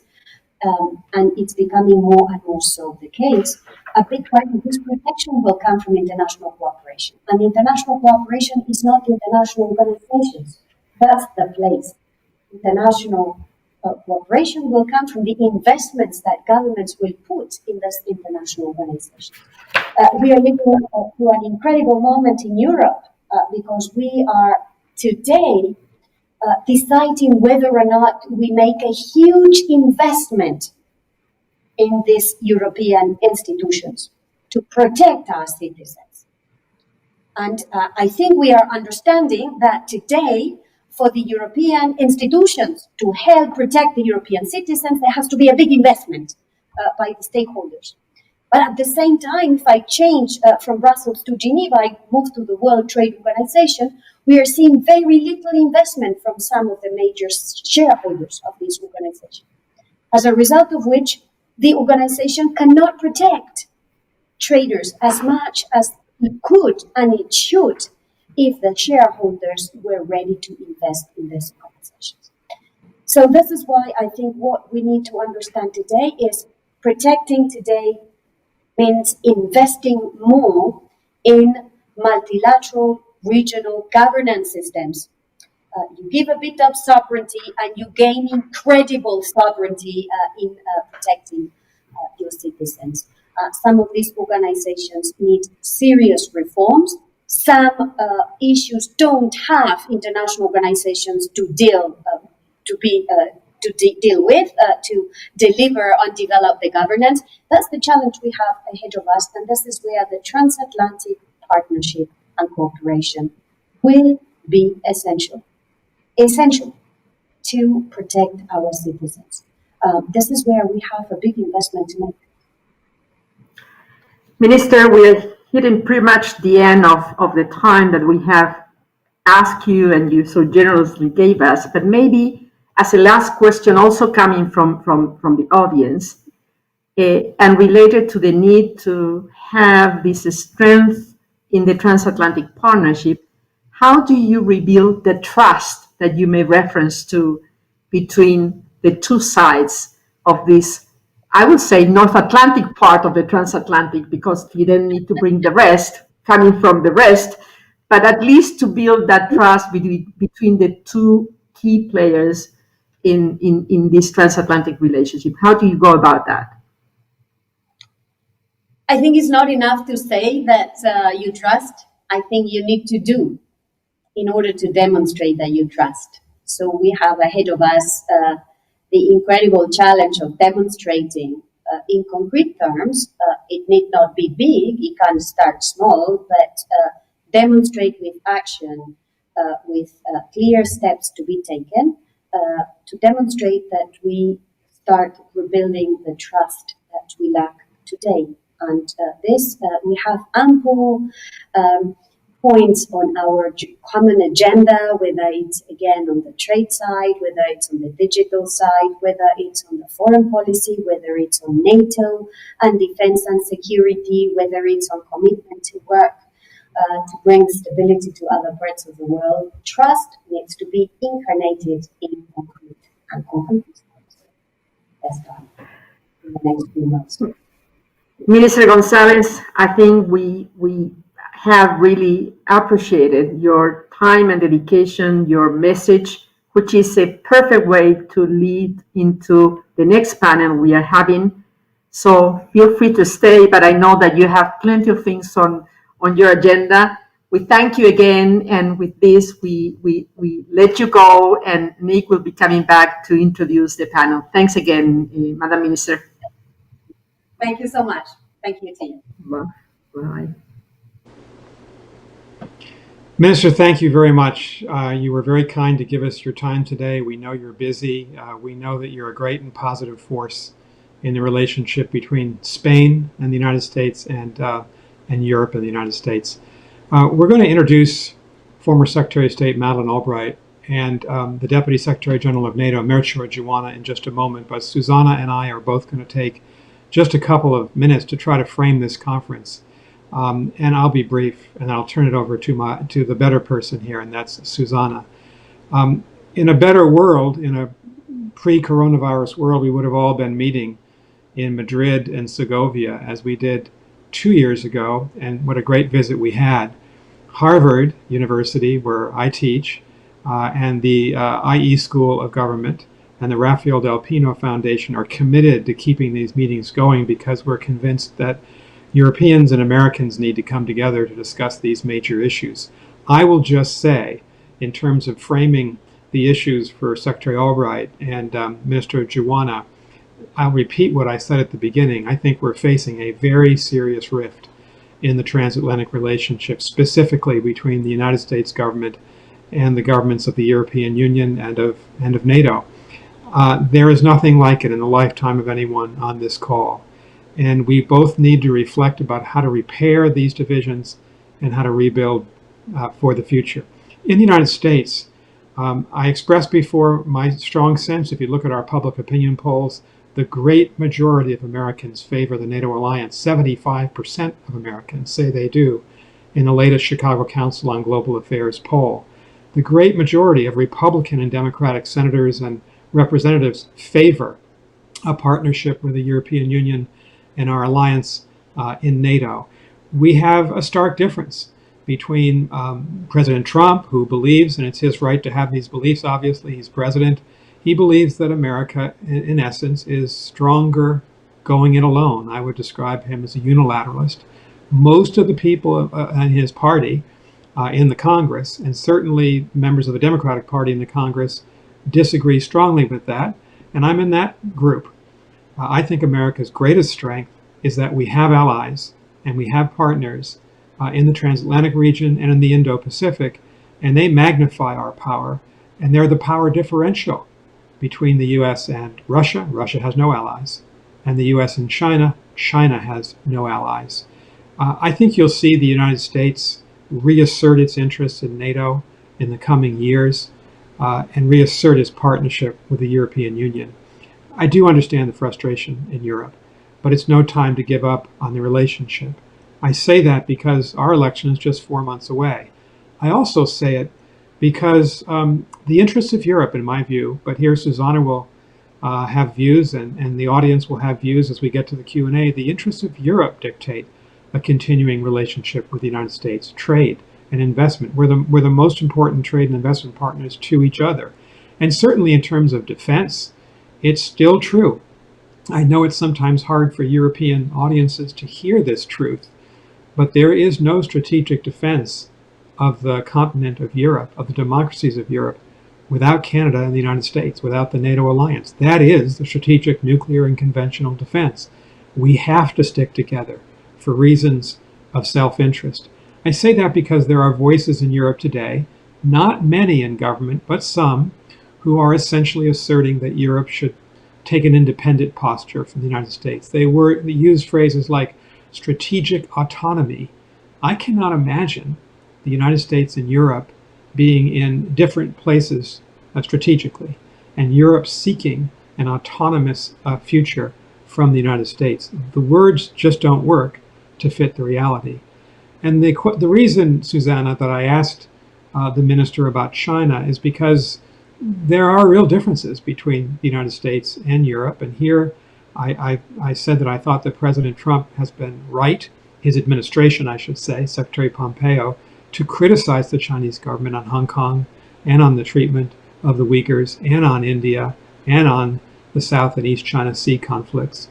and it's becoming more and more so the case, a big part of this protection will come from international cooperation. And international cooperation is not international organizations. That's the place. International cooperation will come from the investments that governments will put in this international organization. We are living through an incredible moment in Europe because we are today deciding whether or not we make a huge investment in these European institutions to protect our citizens. And I think we are understanding that today, for the European institutions to help protect the European citizens, there has to be a big investment by the stakeholders. But at the same time, if I change from Brussels to Geneva, I move to the World Trade Organization, we are seeing very little investment from some of the major shareholders of this organization. As a result of which, the organization cannot protect traders as much as it could and it should if the shareholders were ready to invest in these organizations. So this is why I think what we need to understand today is protecting today means investing more in multilateral regional governance systems. You give a bit of sovereignty and you gain incredible sovereignty in protecting your citizens. Some of these organizations need serious reforms. Some issues don't have international organizations to deal with, to deliver and develop the governance. That's the challenge we have ahead of us, and this is where the transatlantic partnership and cooperation will be essential to protect our citizens. This is where we have a big investment to make. Minister, we're hitting pretty much the end of the time that we have asked you and you so generously gave us, but maybe as a last question, also coming from the audience, and related to the need to have this strength in the transatlantic partnership, how do you rebuild the trust that you made reference to between the two sides of this, I would say, North Atlantic part of the transatlantic, because you then need to bring the rest, coming from the rest, but at least to build that trust between the two key players in this transatlantic relationship? How do you go about that? I think it's not enough to say that you trust. I think you need to do in order to demonstrate that you trust. So we have ahead of us the incredible challenge of demonstrating in concrete terms. It need not be big, it can start small, but demonstrate with action, with clear steps to be taken, to demonstrate that we start rebuilding the trust that we lack today. And we have ample points on our common agenda, whether it's again on the trade side, whether it's on the digital side, whether it's on the foreign policy, whether it's on NATO and defense and security, whether it's on commitment to work to bring stability to other parts of the world. Trust needs to be incarnated in concrete and concrete steps in the next few months. Minister Gonzalez, I think we have really appreciated your time and dedication, your message, which is a perfect way to lead into the next panel we are having. So feel free to stay, but I know that you have plenty of things on your agenda. We thank you again, and with this, we let you go, and Nick will be coming back to introduce the panel. Thanks again, Madam Minister. Thank you so much. Thank you, team. Bye. Minister, thank you very much. You were very kind to give us your time today. We know you're busy. We know that you're a great and positive force in the relationship between Spain and the United States and Europe and the United States. We're going to introduce former Secretary of State Madeleine Albright and the Deputy Secretary General of NATO, Melchior Joanna, in just a moment. But Susanna and I are both going to take just a couple of minutes to try to frame this conference. And I'll be brief, and I'll turn it over to the better person here, and that's Susanna. In a better world, in a pre-coronavirus world, we would have all been meeting in Madrid and Segovia, as we did 2 years ago, and what a great visit we had. Harvard University, where I teach, and the IE School of Government and the Rafael Del Pino Foundation are committed to keeping these meetings going because we're convinced that Europeans and Americans need to come together to discuss these major issues. I will just say, in terms of framing the issues for Secretary Albright and Minister Juwana, I'll repeat what I said at the beginning. I think we're facing a very serious rift in the transatlantic relationship, specifically between the United States government and the governments of the European Union and of NATO. There is nothing like it in the lifetime of anyone on this call. And we both need to reflect about how to repair these divisions and how to rebuild for the future. In the United States, I expressed before my strong sense, if you look at our public opinion polls, the great majority of Americans favor the NATO alliance. 75% of Americans say they do in the latest Chicago Council on Global Affairs poll. The great majority of Republican and Democratic senators and representatives favor a partnership with the European Union and our alliance in NATO. We have a stark difference between President Trump, who believes, and it's his right to have these beliefs, obviously, he's president, he believes that America, in essence, is stronger going it alone. I would describe him as a unilateralist. Most of the people in his party in the Congress, and certainly members of the Democratic Party in the Congress, disagree strongly with that, and I'm in that group. I think America's greatest strength is that we have allies and we have partners in the transatlantic region and in the Indo-Pacific, and they magnify our power, and they're the power differential between the US and Russia. Russia has no allies. And the US and China. China has no allies. I think you'll see the United States reassert its interest in NATO in the coming years and reassert its partnership with the European Union. I do understand the frustration in Europe, but it's no time to give up on the relationship. I say that because our election is just 4 months away. I also say it because the interests of Europe, in my view, but here Susanna will have views and the audience will have views as we get to the Q&A, the interests of Europe dictate a continuing relationship with the United States, trade and investment. We're the most important trade and investment partners to each other. And certainly in terms of defense, it's still true. I know it's sometimes hard for European audiences to hear this truth, but there is no strategic defense of the continent of Europe, of the democracies of Europe, without Canada and the United States, without the NATO alliance. That is the strategic nuclear and conventional defense. We have to stick together for reasons of self-interest. I say that because there are voices in Europe today, not many in government, but some, who are essentially asserting that Europe should take an independent posture from the United States. They used phrases like strategic autonomy. I cannot imagine the United States and Europe being in different places strategically, and Europe seeking an autonomous future from the United States. The words just don't work to fit the reality. And the reason, Susanna, that I asked the minister about China is because there are real differences between the United States and Europe. And here I said that I thought that President Trump has been right, his administration, I should say, Secretary Pompeo, to criticize the Chinese government on Hong Kong and on the treatment of the Uyghurs and on India and on the South and East China Sea conflicts.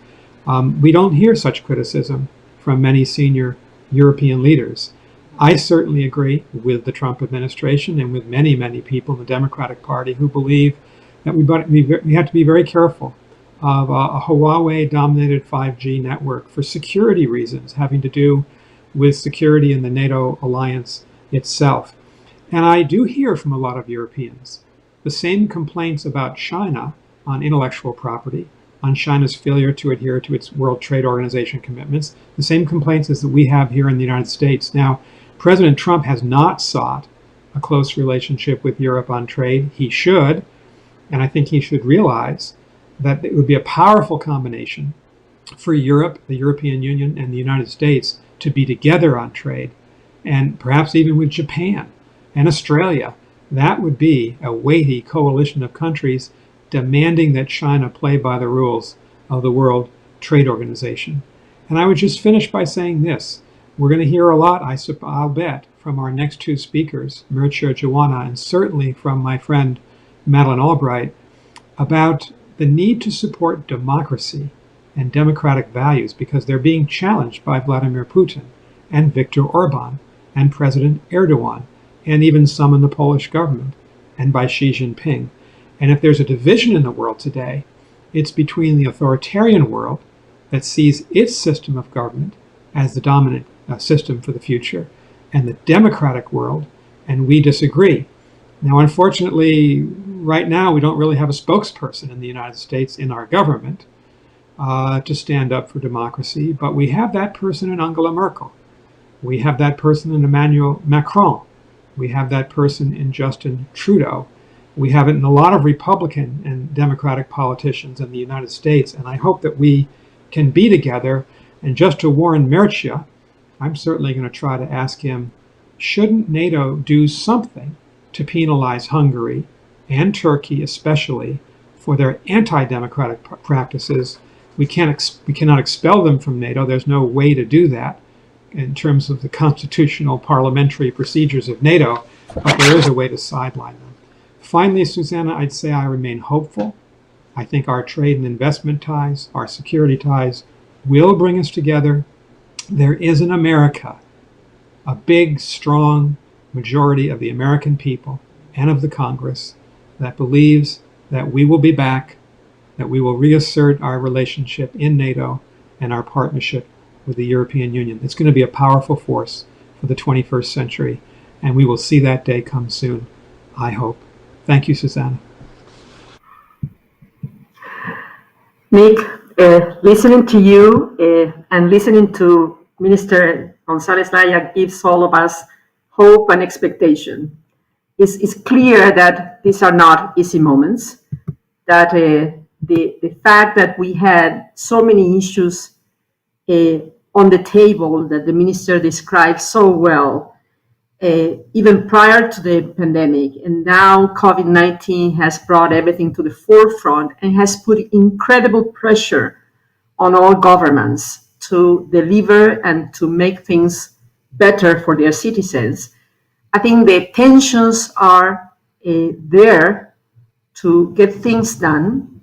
We don't hear such criticism from many senior European leaders. I certainly agree with the Trump administration and with many, many people in the Democratic Party who believe that we have to be very careful of a Huawei-dominated 5G network for security reasons having to do with security in the NATO alliance itself. And I do hear from a lot of Europeans the same complaints about China on intellectual property, on China's failure to adhere to its World Trade Organization commitments, the same complaints as that we have here in the United States. Now, President Trump has not sought a close relationship with Europe on trade. He should, and I think he should realize that it would be a powerful combination for Europe, the European Union, and the United States to be together on trade, and perhaps even with Japan and Australia. That would be a weighty coalition of countries demanding that China play by the rules of the World Trade Organization. And I would just finish by saying this. We're going to hear a lot, I'll bet, from our next two speakers, Mircea Juwana, and certainly from my friend Madeleine Albright, about the need to support democracy and democratic values because they're being challenged by Vladimir Putin and Viktor Orban and President Erdogan and even some in the Polish government and by Xi Jinping. And if there's a division in the world today, it's between the authoritarian world that sees its system of government as the dominant system for the future and the democratic world, and we disagree. Now, unfortunately, right now, we don't really have a spokesperson in the United States in our government to stand up for democracy, but we have that person in Angela Merkel. We have that person in Emmanuel Macron. We have that person in Justin Trudeau. We have it in a lot of Republican and Democratic politicians in the United States, and I hope that we can be together. And just to warn Mircea, I'm certainly going to try to ask him, shouldn't NATO do something to penalize Hungary and Turkey especially for their anti-democratic practices? We cannot expel them from NATO. There's no way to do that in terms of the constitutional parliamentary procedures of NATO, but there is a way to sideline them. Finally, Susanna, I'd say I remain hopeful. I think our trade and investment ties, our security ties, will bring us together. There is in America a big, strong majority of the American people and of the Congress that believes that we will be back, that we will reassert our relationship in NATO and our partnership with the European Union. It's going to be a powerful force for the 21st century, and we will see that day come soon, I hope. Thank you, Susanna. Nick, listening to you and listening to Minister González Laya gives all of us hope and expectation. It's clear that these are not easy moments, that the fact that we had so many issues on the table that the minister described so well, even prior to the pandemic, and now COVID-19 has brought everything to the forefront and has put incredible pressure on all governments to deliver and to make things better for their citizens. I think the tensions are there to get things done,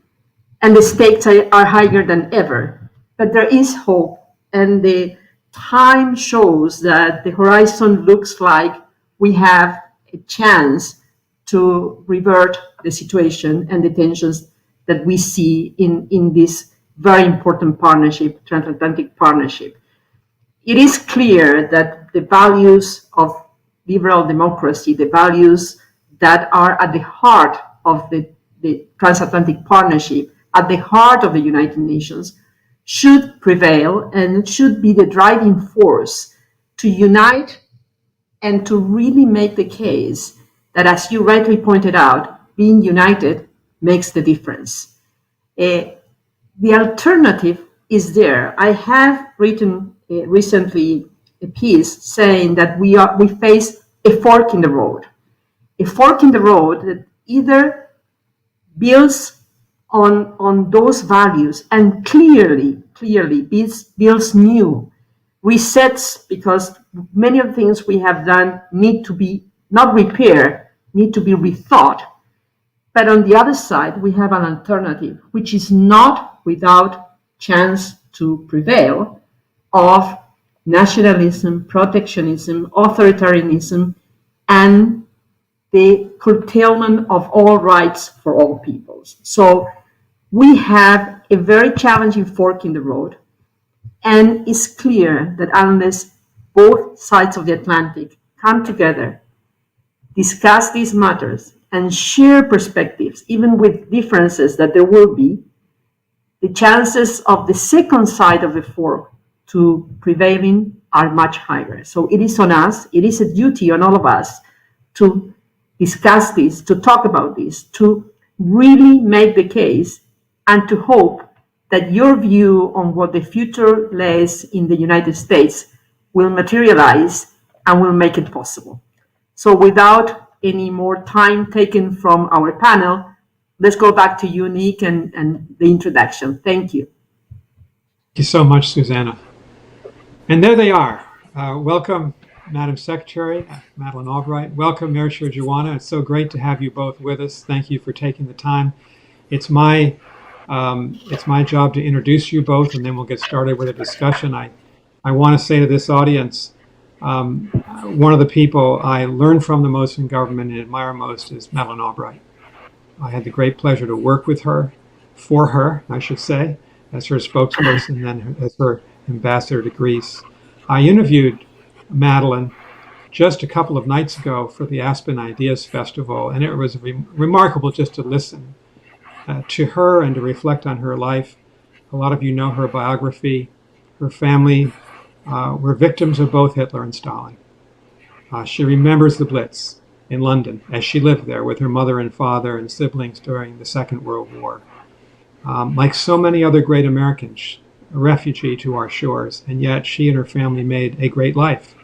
and the stakes are higher than ever. But there is hope, and the time shows that the horizon looks like we have a chance to revert the situation and the tensions that we see in this very important partnership, transatlantic partnership. It is clear that the values of liberal democracy, the values that are at the heart of the transatlantic partnership, at the heart of the United Nations, should prevail and should be the driving force to unite and to really make the case that, as you rightly pointed out, being united makes the difference. The alternative is there. I have written recently a piece saying that we face a fork in the road that either builds on those values and clearly builds new, resets, because many of the things we have done need to be not repaired, need to be rethought. But on the other side, we have an alternative, which is not without chance to prevail, of nationalism, protectionism, authoritarianism, and the curtailment of all rights for all peoples. So we have a very challenging fork in the road, and it's clear that unless both sides of the Atlantic come together, discuss these matters, and share perspectives, even with differences that there will be, the chances of the second side of the fork to prevailing are much higher. So it is on us, it is a duty on all of us to discuss this, to talk about this, to really make the case, and to hope that your view on what the future lays in the United States will materialize and will make it possible. So without any more time taken from our panel, let's go back to you, Nick, and the introduction. Thank you. Thank you so much, Susanna. And there they are. Welcome, Madam Secretary, Madeleine Albright. Welcome, Mircea Joanna. It's so great to have you both with us. Thank you for taking the time. It's my job to introduce you both, and then we'll get started with a discussion. I want to say to this audience, one of the people I learn from the most in government and admire most is Madeleine Albright. I had the great pleasure to work with her, for her, I should say, as her spokesperson, then as her ambassador to Greece. I interviewed Madeleine just a couple of nights ago for the Aspen Ideas Festival, and it was remarkable just to listen to her and to reflect on her life. A lot of you know her biography. Her family were victims of both Hitler and Stalin. She remembers the Blitz in London as she lived there with her mother and father and siblings during the Second World War. Like so many other great Americans, a refugee to our shores, and yet she and her family made a great life.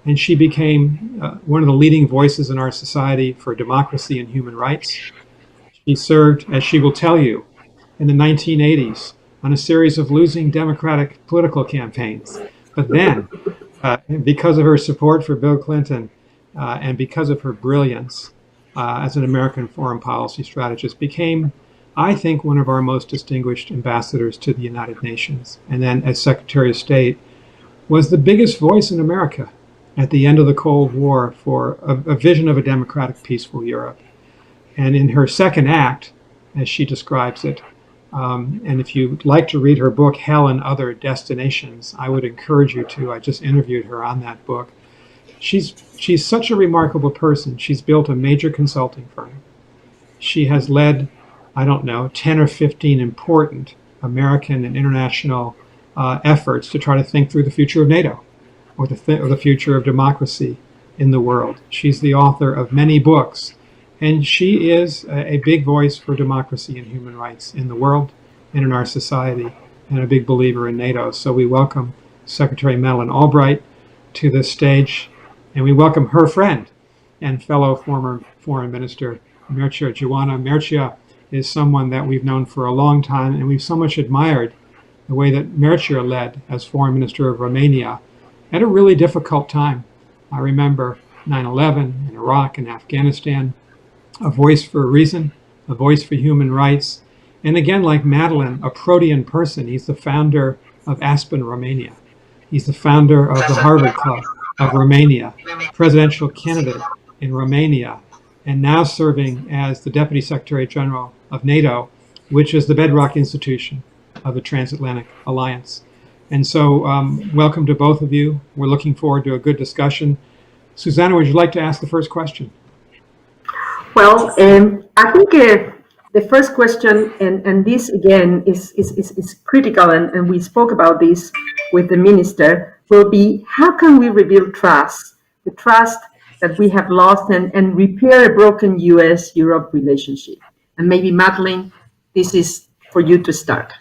And she became one of the leading voices in our society for democracy and human rights. She served, as she will tell you, in the 1980s on a series of losing Democratic political campaigns. But then, because of her support for Bill Clinton and because of her brilliance as an American foreign policy strategist, became, I think, one of our most distinguished ambassadors to the United Nations. And then as Secretary of State, was the biggest voice in America at the end of the Cold War for a vision of a democratic, peaceful Europe. And in her second act, as she describes it, and if you'd like to read her book, Hell and Other Destinations, I would encourage you to. I just interviewed her on that book. She's such a remarkable person. She's built a major consulting firm. She has led, 10 or 15 important American and international efforts to try to think through the future of NATO or the future of democracy in the world. She's the author of many books, and she is a big voice for democracy and human rights in the world and in our society, and a big believer in NATO. So we welcome Secretary Madeleine Albright to this stage, and we welcome her friend and fellow former Foreign Minister Mircea Joana. Mircea is someone that we've known for a long time, and we've so much admired the way that Mircea led as Foreign Minister of Romania at a really difficult time. I remember 9/11 in Iraq and Afghanistan, a voice for a reason, a voice for human rights. And again, like Madeleine, a protean person. He's the founder of Aspen, Romania. He's the founder of the Harvard Club of Romania, presidential candidate in Romania, and now serving as the Deputy Secretary General of NATO, which is the bedrock institution of the Transatlantic Alliance. And so welcome to both of you. We're looking forward to a good discussion. Susanna, would you like to ask the first question? Well, I think the first question, and this again is critical, and we spoke about this with the minister, will be how can we rebuild trust, the trust that we have lost, and repair a broken US-Europe relationship? And maybe Madeleine, this is for you to start.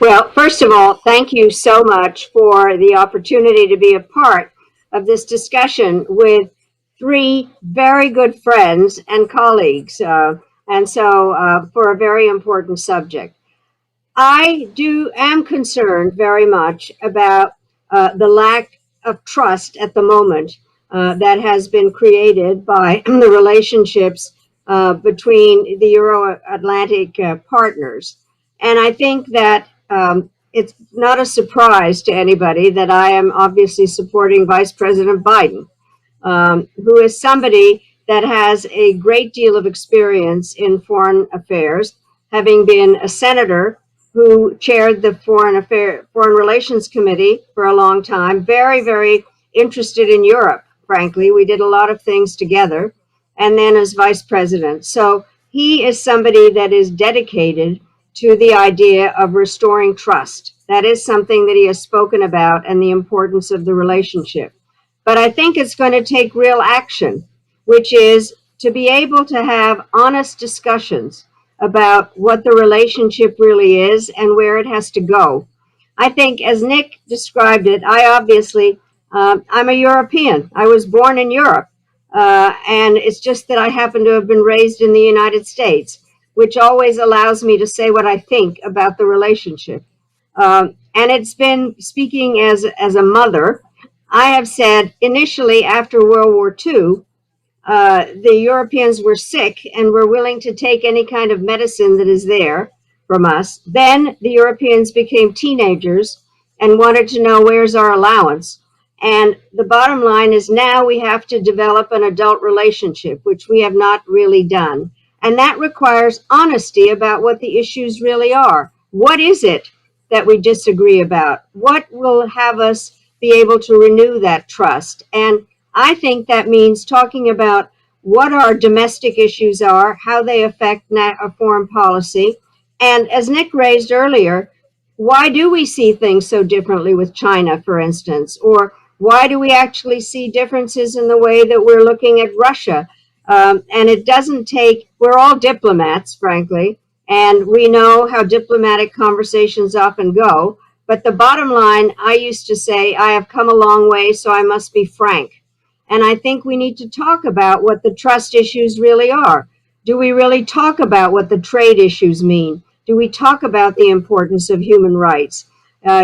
Well, first of all, thank you so much for the opportunity to be a part of this discussion with three very good friends and colleagues, and so for a very important subject. I am concerned very much about the lack of trust at the moment that has been created by the relationships between the Euro-Atlantic partners. And I think that it's not a surprise to anybody that I am obviously supporting Vice President Biden, who is somebody that has a great deal of experience in foreign affairs, having been a senator who chaired the Foreign Relations Committee for a long time, very, very interested in Europe, frankly. We did a lot of things together, and then as vice president. So he is somebody that is dedicated to the idea of restoring trust. That is something that he has spoken about, and the importance of the relationship. But I think it's going to take real action, which is to be able to have honest discussions about what the relationship really is and where it has to go. I think, as Nick described it, I'm a European. I was born in Europe, and it's just that I happen to have been raised in the United States, which always allows me to say what I think about the relationship. And it's been, speaking as a mother, I have said initially after World War II, the Europeans were sick and were willing to take any kind of medicine that is there from us. Then the Europeans became teenagers and wanted to know where's our allowance. And the bottom line is now we have to develop an adult relationship, which we have not really done. And that requires honesty about what the issues really are. What is it that we disagree about? What will have us be able to renew that trust? And I think that means talking about what our domestic issues are, how they affect foreign policy. And as Nick raised earlier, why do we see things so differently with China, for instance? Or why do we actually see differences in the way that we're looking at Russia? And it doesn't take, we're all diplomats, frankly, and we know how diplomatic conversations often go. But the bottom line, I used to say, I have come a long way, so I must be frank. And I think we need to talk about what the trust issues really are. Do we really talk about what the trade issues mean? Do we talk about the importance of human rights?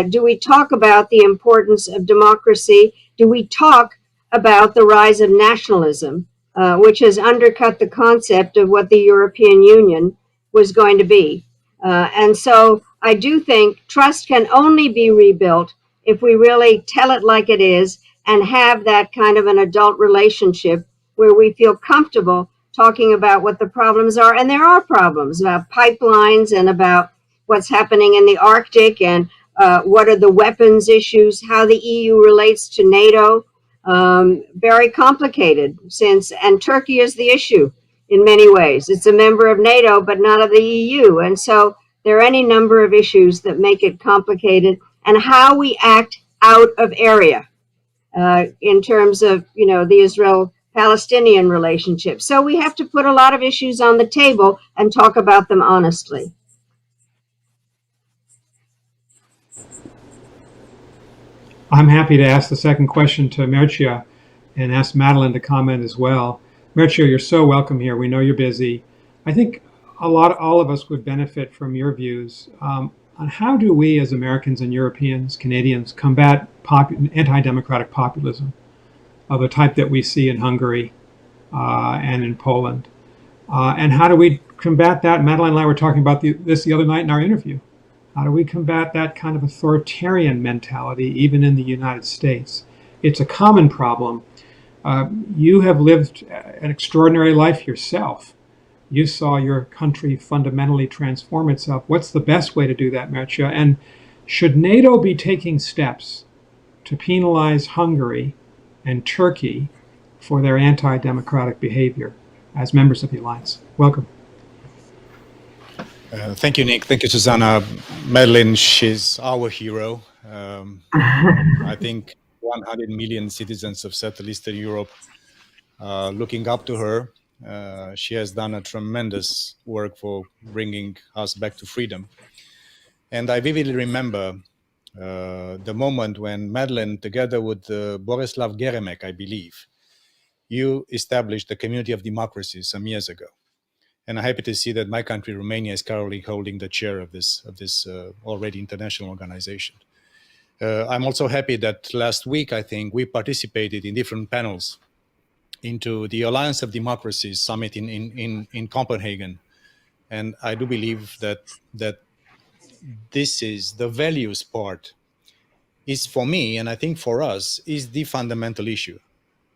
Do we talk about the importance of democracy? Do we talk about the rise of nationalism, which has undercut the concept of what the European Union was going to be? And so I do think trust can only be rebuilt if we really tell it like it is and have that kind of an adult relationship where we feel comfortable talking about what the problems are. And there are problems about pipelines and about what's happening in the Arctic and what are the weapons issues, how the EU relates to NATO. Very complicated and Turkey is the issue in many ways. It's a member of NATO, but not of the EU. And so there are any number of issues that make it complicated, and how we act out of area in terms of, the Israel-Palestinian relationship. So we have to put a lot of issues on the table and talk about them honestly. I'm happy to ask the second question to Mircea and ask Madeleine to comment as well. Mircea, you're so welcome here. We know you're busy. I think all of us would benefit from your views on how do we as Americans and Europeans, Canadians, combat anti-democratic populism of the type that we see in Hungary and in Poland. And how do we combat that? Madeleine and I were talking about this the other night in our interview. How do we combat that kind of authoritarian mentality, even in the United States? It's a common problem. You have lived an extraordinary life yourself. You saw your country fundamentally transform itself. What's the best way to do that, Mircea? And should NATO be taking steps to penalize Hungary and Turkey for their anti-democratic behavior as members of the alliance? Welcome. Thank you, Nick. Thank you, Susanna. Madeleine, she's our hero. I think 100 million citizens of Central Eastern Europe looking up to her. She has done a tremendous work for bringing us back to freedom. And I vividly remember the moment when Madeleine, together with Borislav Geremek, I believe, you established the Community of Democracy some years ago. And I'm happy to see that my country, Romania, is currently holding the chair of this already international organization. I'm also happy that last week, I think, we participated in different panels into the Alliance of Democracies Summit in Copenhagen. And I do believe that this is the values part is, for me, and I think for us, is the fundamental issue.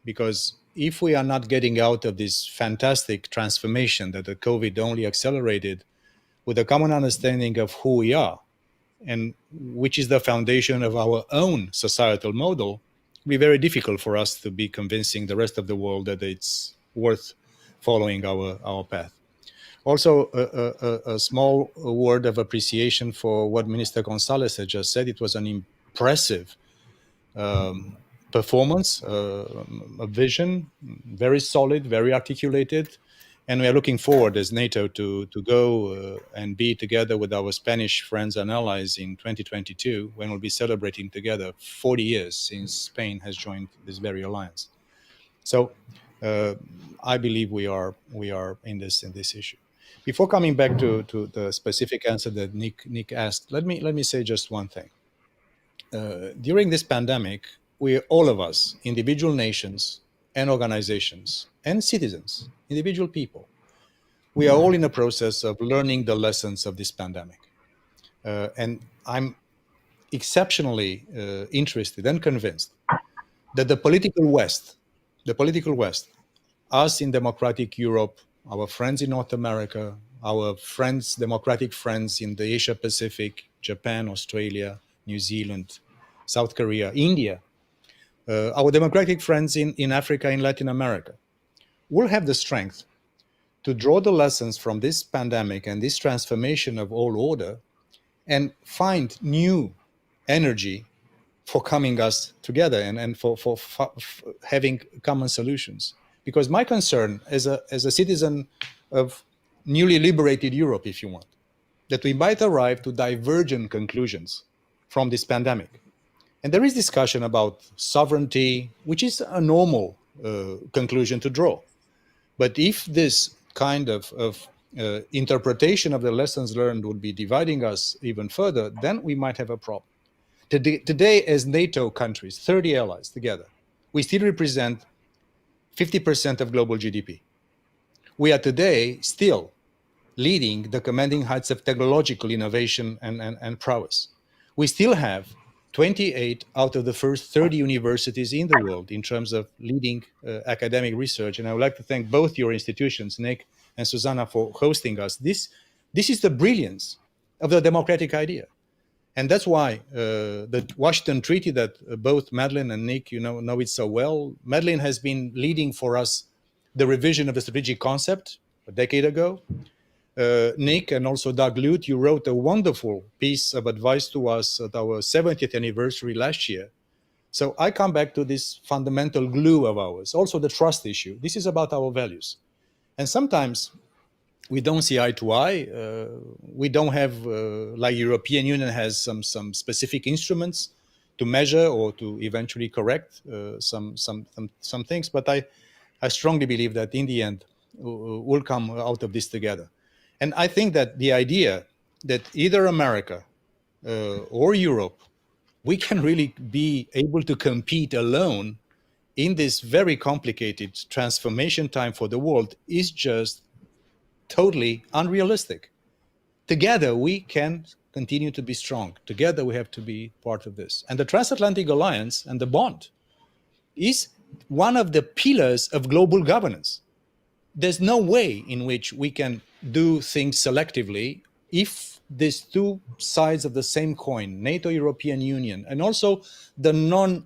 Because if we are not getting out of this fantastic transformation that the COVID only accelerated with a common understanding of who we are, and which is the foundation of our own societal model, it'll be very difficult for us to be convincing the rest of the world that it's worth following our path. Also, a small word of appreciation for what Minister Gonzalez had just said. It was an impressive performance, a vision, very solid, very articulated. And we are looking forward as NATO to go and be together with our Spanish friends and allies in 2022, when we'll be celebrating together 40 years since Spain has joined this very alliance. So I believe we are in this issue. Before coming back to the specific answer that Nick asked, let me say just one thing. During this pandemic, all of us, individual nations, and organizations and citizens, individual people, we are all in the process of learning the lessons of this pandemic. And I'm exceptionally interested and convinced that the political West, us in democratic Europe, our friends in North America, our friends, democratic friends in the Asia Pacific, Japan, Australia, New Zealand, South Korea, India, our democratic friends in Africa, in Latin America, will have the strength to draw the lessons from this pandemic and this transformation of all order and find new energy for coming us together and for having common solutions. Because my concern as a citizen of newly liberated Europe, if you want, that we might arrive to divergent conclusions from this pandemic. And there is discussion about sovereignty, which is a normal conclusion to draw. But if this kind of interpretation of the lessons learned would be dividing us even further, then we might have a problem. Today, as NATO countries, 30 allies together, we still represent 50% of global GDP. We are today still leading the commanding heights of technological innovation and prowess. We still have 28 out of the first 30 universities in the world in terms of leading academic research. And I would like to thank both your institutions, Nick and Susanna, for hosting us. This is the brilliance of the democratic idea. And that's why the Washington Treaty that both Madeleine and Nick, know it so well. Madeleine has been leading for us the revision of the strategic concept a decade ago. Nick and also Doug Lute, you wrote a wonderful piece of advice to us at our 70th anniversary last year. So I come back to this fundamental glue of ours, also the trust issue. This is about our values. And sometimes we don't see eye to eye. We don't have, like European Union has some specific instruments to measure or to eventually correct some things. But I strongly believe that in the end, we'll come out of this together. And I think that the idea that either America or Europe, we can really be able to compete alone in this very complicated transformation time for the world is just totally unrealistic. Together, we can continue to be strong. Together, we have to be part of this. And the Transatlantic Alliance and the bond is one of the pillars of global governance. There's no way in which we can do things selectively if these two sides of the same coin, NATO, European Union, and also the non-EU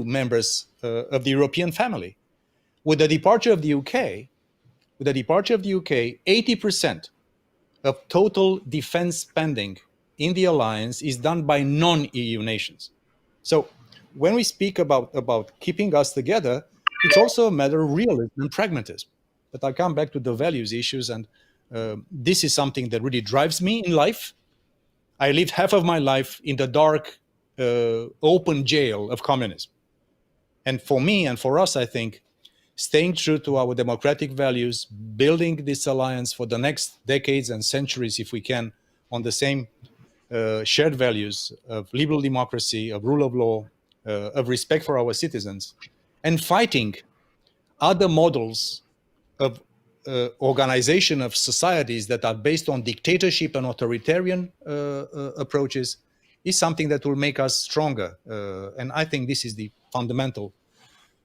members of the European family. With the departure of the UK, 80% of total defense spending in the alliance is done by non-EU nations. So when we speak about keeping us together, it's also a matter of realism and pragmatism. But I come back to the values issues, and this is something that really drives me in life. I lived half of my life in the dark, open jail of communism. And for me and for us, I think, staying true to our democratic values, building this alliance for the next decades and centuries, if we can, on the same shared values of liberal democracy, of rule of law, of respect for our citizens, and fighting other models of organization of societies that are based on dictatorship and authoritarian approaches is something that will make us stronger. And I think this is the fundamental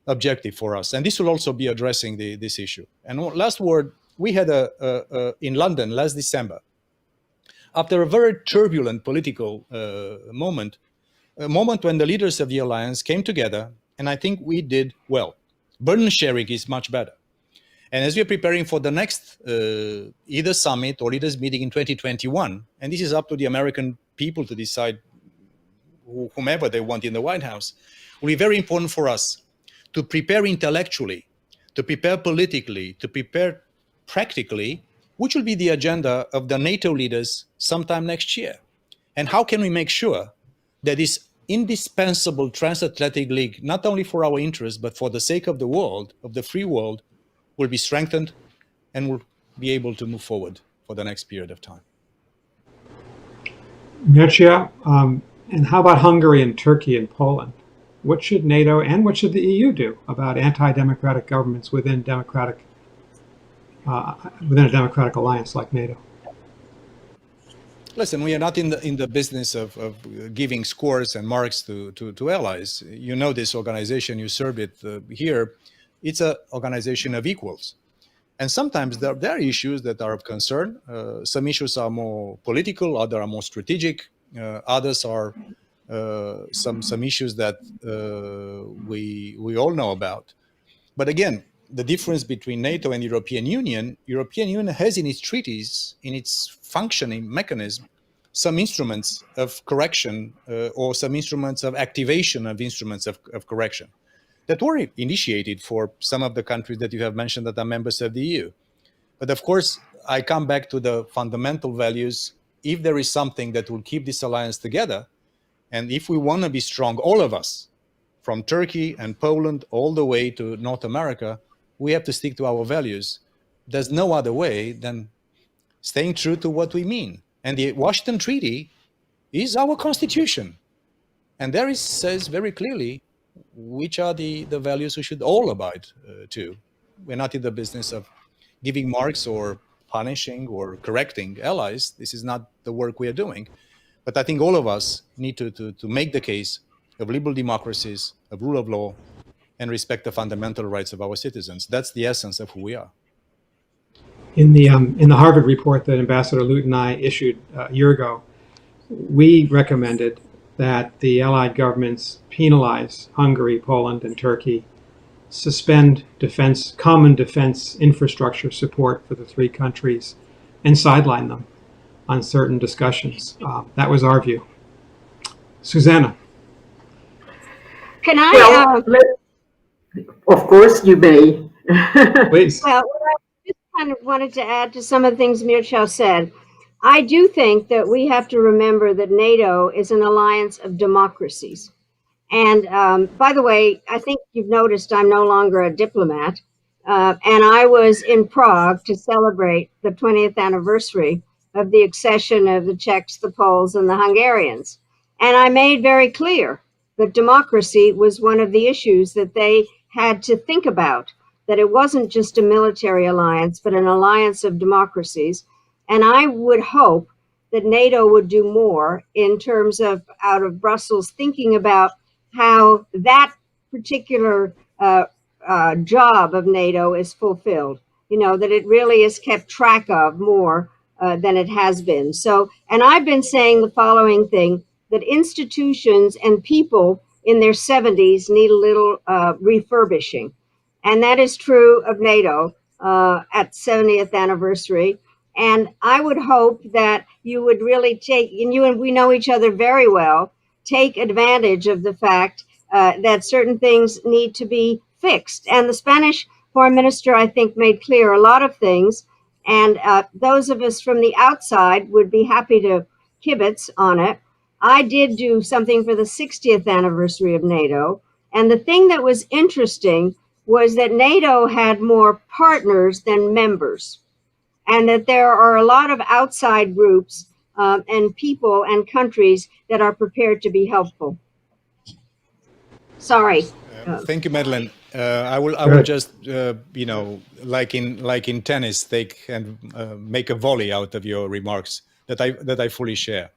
objective for us. And this will also be addressing this issue. And last word, we had in London last December, after a very turbulent political moment, a moment when the leaders of the alliance came together, and I think we did well. Burden sharing is much better. And as we are preparing for the next either summit or leaders meeting in 2021, and this is up to the American people to decide whomever they want in the White House, will be very important for us to prepare intellectually, to prepare politically, to prepare practically, which will be the agenda of the NATO leaders sometime next year. And how can we make sure that this indispensable transatlantic league, not only for our interests, but for the sake of the world, of the free world, will be strengthened and will be able to move forward for the next period of time. Mircea, and how about Hungary and Turkey and Poland? what should NATO and what should the EU do about anti-democratic governments within a democratic alliance like NATO? Listen, we are not in the business of giving scores and marks to allies. You know this organization, you served it here. It's an organization of equals. And sometimes there are issues that are of concern. Some issues are more political, others are more strategic. Others are some issues that we all know about. But again, the difference between NATO and European Union has in its treaties, in its functioning mechanism, some instruments of correction or some instruments of activation of instruments of correction that were initiated for some of the countries that you have mentioned that are members of the EU. But of course, I come back to the fundamental values. If there is something that will keep this alliance together, and if we want to be strong, all of us, from Turkey and Poland all the way to North America, we have to stick to our values. There's no other way than staying true to what we mean. And the Washington Treaty is our constitution. And there it says very clearly which are the values we should all abide to. We're not in the business of giving marks or punishing or correcting allies. This is not the work we are doing. But I think all of us need to make the case of liberal democracies, of rule of law, and respect the fundamental rights of our citizens. That's the essence of who we are. In the Harvard report that Ambassador Lute and I issued a year ago, we recommended that the Allied governments penalize Hungary, Poland, and Turkey, suspend common defense infrastructure support for the three countries, and sideline them on certain discussions. That was our view. Susanna. Can I? Of course, you may. Please. Well, I just kind of wanted to add to some of the things Mircea said. I do think that we have to remember that NATO is an alliance of democracies. And by the way, I think you've noticed I'm no longer a diplomat. And I was in Prague to celebrate the 20th anniversary of the accession of the Czechs, the Poles, and the Hungarians. And I made very clear that democracy was one of the issues that they had to think about, that it wasn't just a military alliance, but an alliance of democracies. And I would hope that NATO would do more in terms of out of Brussels thinking about how that particular job of NATO is fulfilled, that it really is kept track of more than it has been. So, and I've been saying the following thing, that institutions and people in their 70s need a little refurbishing. And that is true of NATO at 70th anniversary. And I would hope that you would really take, and we know each other very well, take advantage of the fact that certain things need to be fixed. And the Spanish foreign minister, I think, made clear a lot of things. And those of us from the outside would be happy to kibitz on it. I did do something for the 60th anniversary of NATO. And the thing that was interesting was that NATO had more partners than members. And that there are a lot of outside groups and people and countries that are prepared to be helpful. Sorry. Thank you, Madeleine. I will just, like in tennis, take and make a volley out of your remarks that I fully share.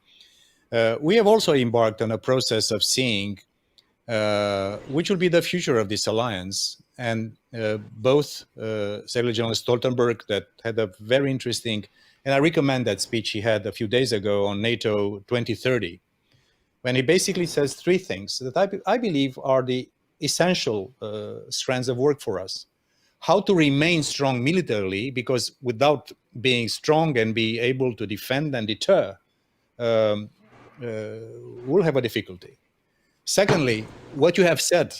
We have also embarked on a process of seeing which will be the future of this alliance. And both Secretary General Stoltenberg, that had a very interesting, and I recommend that speech he had a few days ago on NATO 2030, when he basically says three things that I believe are the essential strands of work for us. How to remain strong militarily, because without being strong and be able to defend and deter, we'll have a difficulty. Secondly, what you have said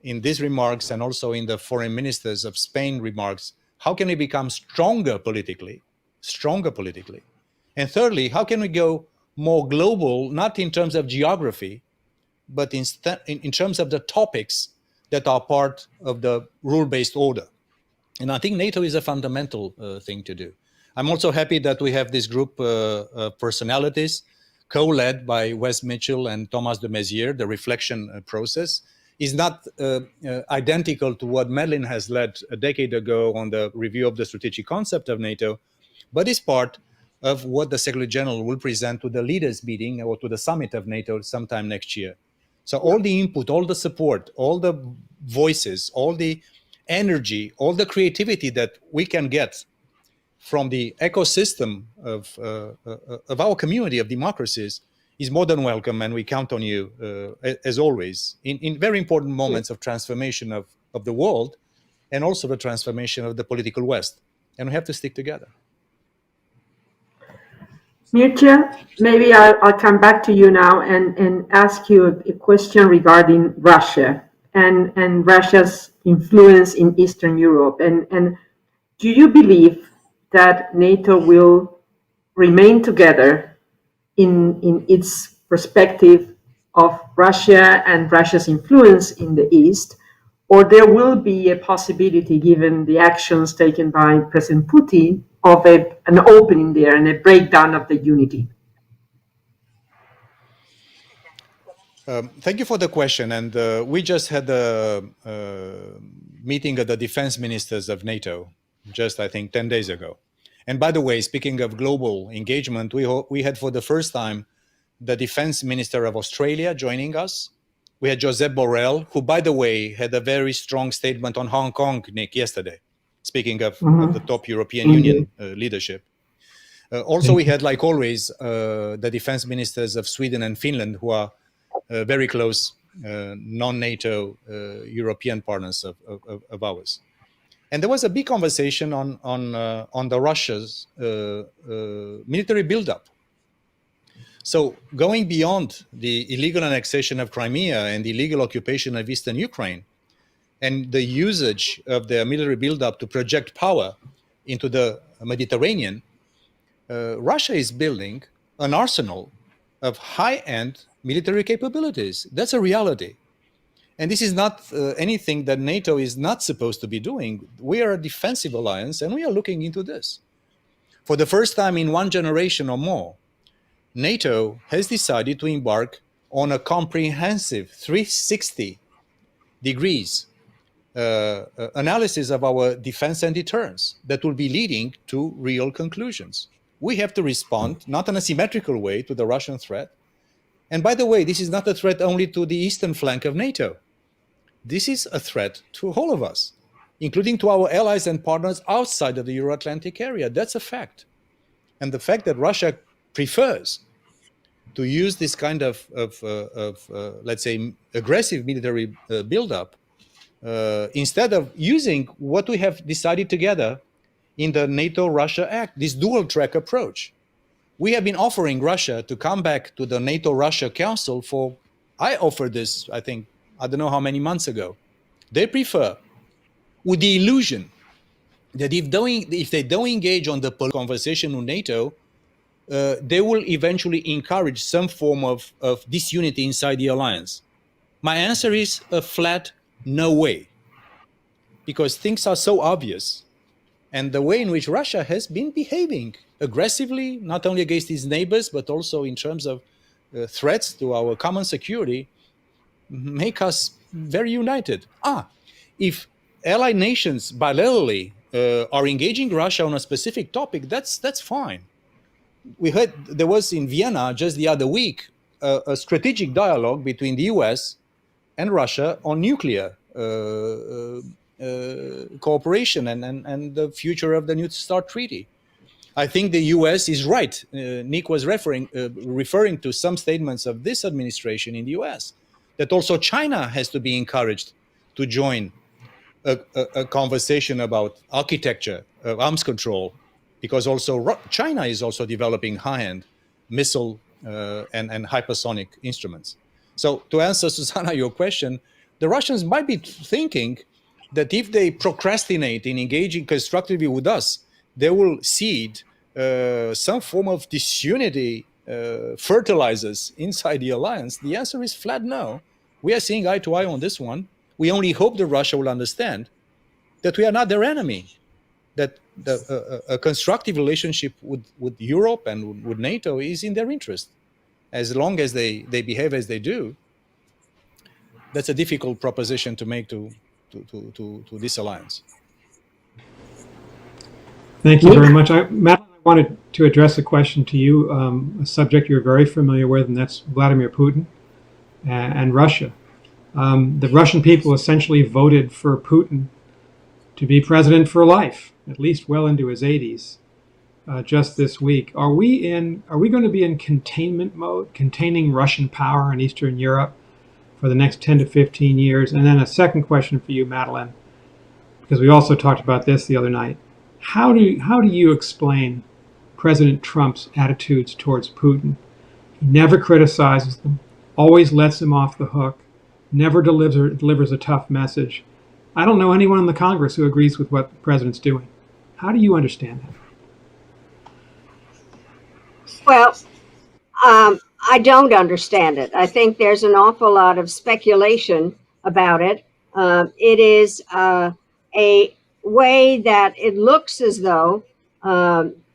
in these remarks and also in the foreign ministers of Spain remarks, how can we become stronger politically? And thirdly, how can we go more global, not in terms of geography, but in terms of the topics that are part of the rule-based order? And I think NATO is a fundamental thing to do. I'm also happy that we have this group of personalities co-led by Wes Mitchell and Thomas de Maizière, the reflection process, is not identical to what Madeleine has led a decade ago on the review of the strategic concept of NATO, but is part of what the Secretary General will present to the leaders meeting or to the summit of NATO sometime next year. So all the input, all the support, all the voices, all the energy, all the creativity that we can get from the ecosystem of our community of democracies is more than welcome, and we count on you, as always, in very important moments of transformation of the world and also the transformation of the political West. And we have to stick together. Mircea, maybe I'll come back to you now and ask you a question regarding Russia and Russia's influence in Eastern Europe. And do you believe that NATO will remain together in its perspective of Russia and Russia's influence in the East, or there will be a possibility, given the actions taken by President Putin, of an opening there and a breakdown of the unity? Thank you for the question. And we just had a meeting of the defense ministers of NATO just, I think, 10 days ago. And by the way, speaking of global engagement, we had for the first time the defense minister of Australia joining us. We had Josep Borrell, who, by the way, had a very strong statement on Hong Kong, Nick, yesterday, speaking of the top European Union leadership. Also, we had, like always, the defense ministers of Sweden and Finland, who are very close non-NATO European partners of ours. And there was a big conversation on the Russia's military buildup. So going beyond the illegal annexation of Crimea and the illegal occupation of eastern Ukraine and the usage of their military buildup to project power into the Mediterranean, Russia is building an arsenal of high-end military capabilities. That's a reality. And this is not anything that NATO is not supposed to be doing. We are a defensive alliance, and we are looking into this. For the first time in one generation or more, NATO has decided to embark on a comprehensive 360 degrees analysis of our defense and deterrence that will be leading to real conclusions. We have to respond, not in a symmetrical way, to the Russian threat. And by the way, this is not a threat only to the eastern flank of NATO. This is a threat to all of us, including to our allies and partners outside of the Euro-Atlantic area. That's a fact. And the fact that Russia prefers to use this kind of let's say, aggressive military buildup instead of using what we have decided together in the NATO-Russia Act, this dual-track approach. We have been offering Russia to come back to the NATO-Russia Council for, I offered this, I think, I don't know how many months ago. They prefer, with the illusion that if they don't engage on the conversation with NATO, they will eventually encourage some form of disunity inside the alliance. My answer is a flat no way, because things are so obvious. And the way in which Russia has been behaving aggressively, not only against its neighbors, but also in terms of threats to our common security, make us very united. If allied nations bilaterally are engaging Russia on a specific topic, that's fine. We heard there was in Vienna just the other week a strategic dialogue between the US and Russia on nuclear cooperation and the future of the New START treaty. I think the US is right. Nick was referring to some statements of this administration in the US, that also China has to be encouraged to join a conversation about architecture of arms control, because also China is also developing high-end missile and hypersonic instruments. So to answer, Susanna, your question, the Russians might be thinking that if they procrastinate in engaging constructively with us, they will cede some form of disunity fertilizers inside the alliance. The answer is flat no. We are seeing eye to eye on this one. We only hope that Russia will understand that we are not their enemy, that a constructive relationship with Europe and with NATO is in their interest. as long as they behave as they do, that's a difficult proposition to make to this alliance. Thank you very much. Madeleine, I wanted to address a question to you, a subject you're very familiar with, and that's Vladimir Putin and Russia. The Russian people essentially voted for Putin to be president for life, at least well into his 80s, just this week. Are we going to be in containment mode, containing Russian power in Eastern Europe for the next 10 to 15 years? And then a second question for you, Madeleine, because we also talked about this the other night. How do you explain President Trump's attitudes towards Putin? He never criticizes them, always lets him off the hook, never delivers a tough message. I don't know anyone in the Congress who agrees with what the president's doing. How do you understand that? Well, I don't understand it. I think there's an awful lot of speculation about it. It is a way that it looks as though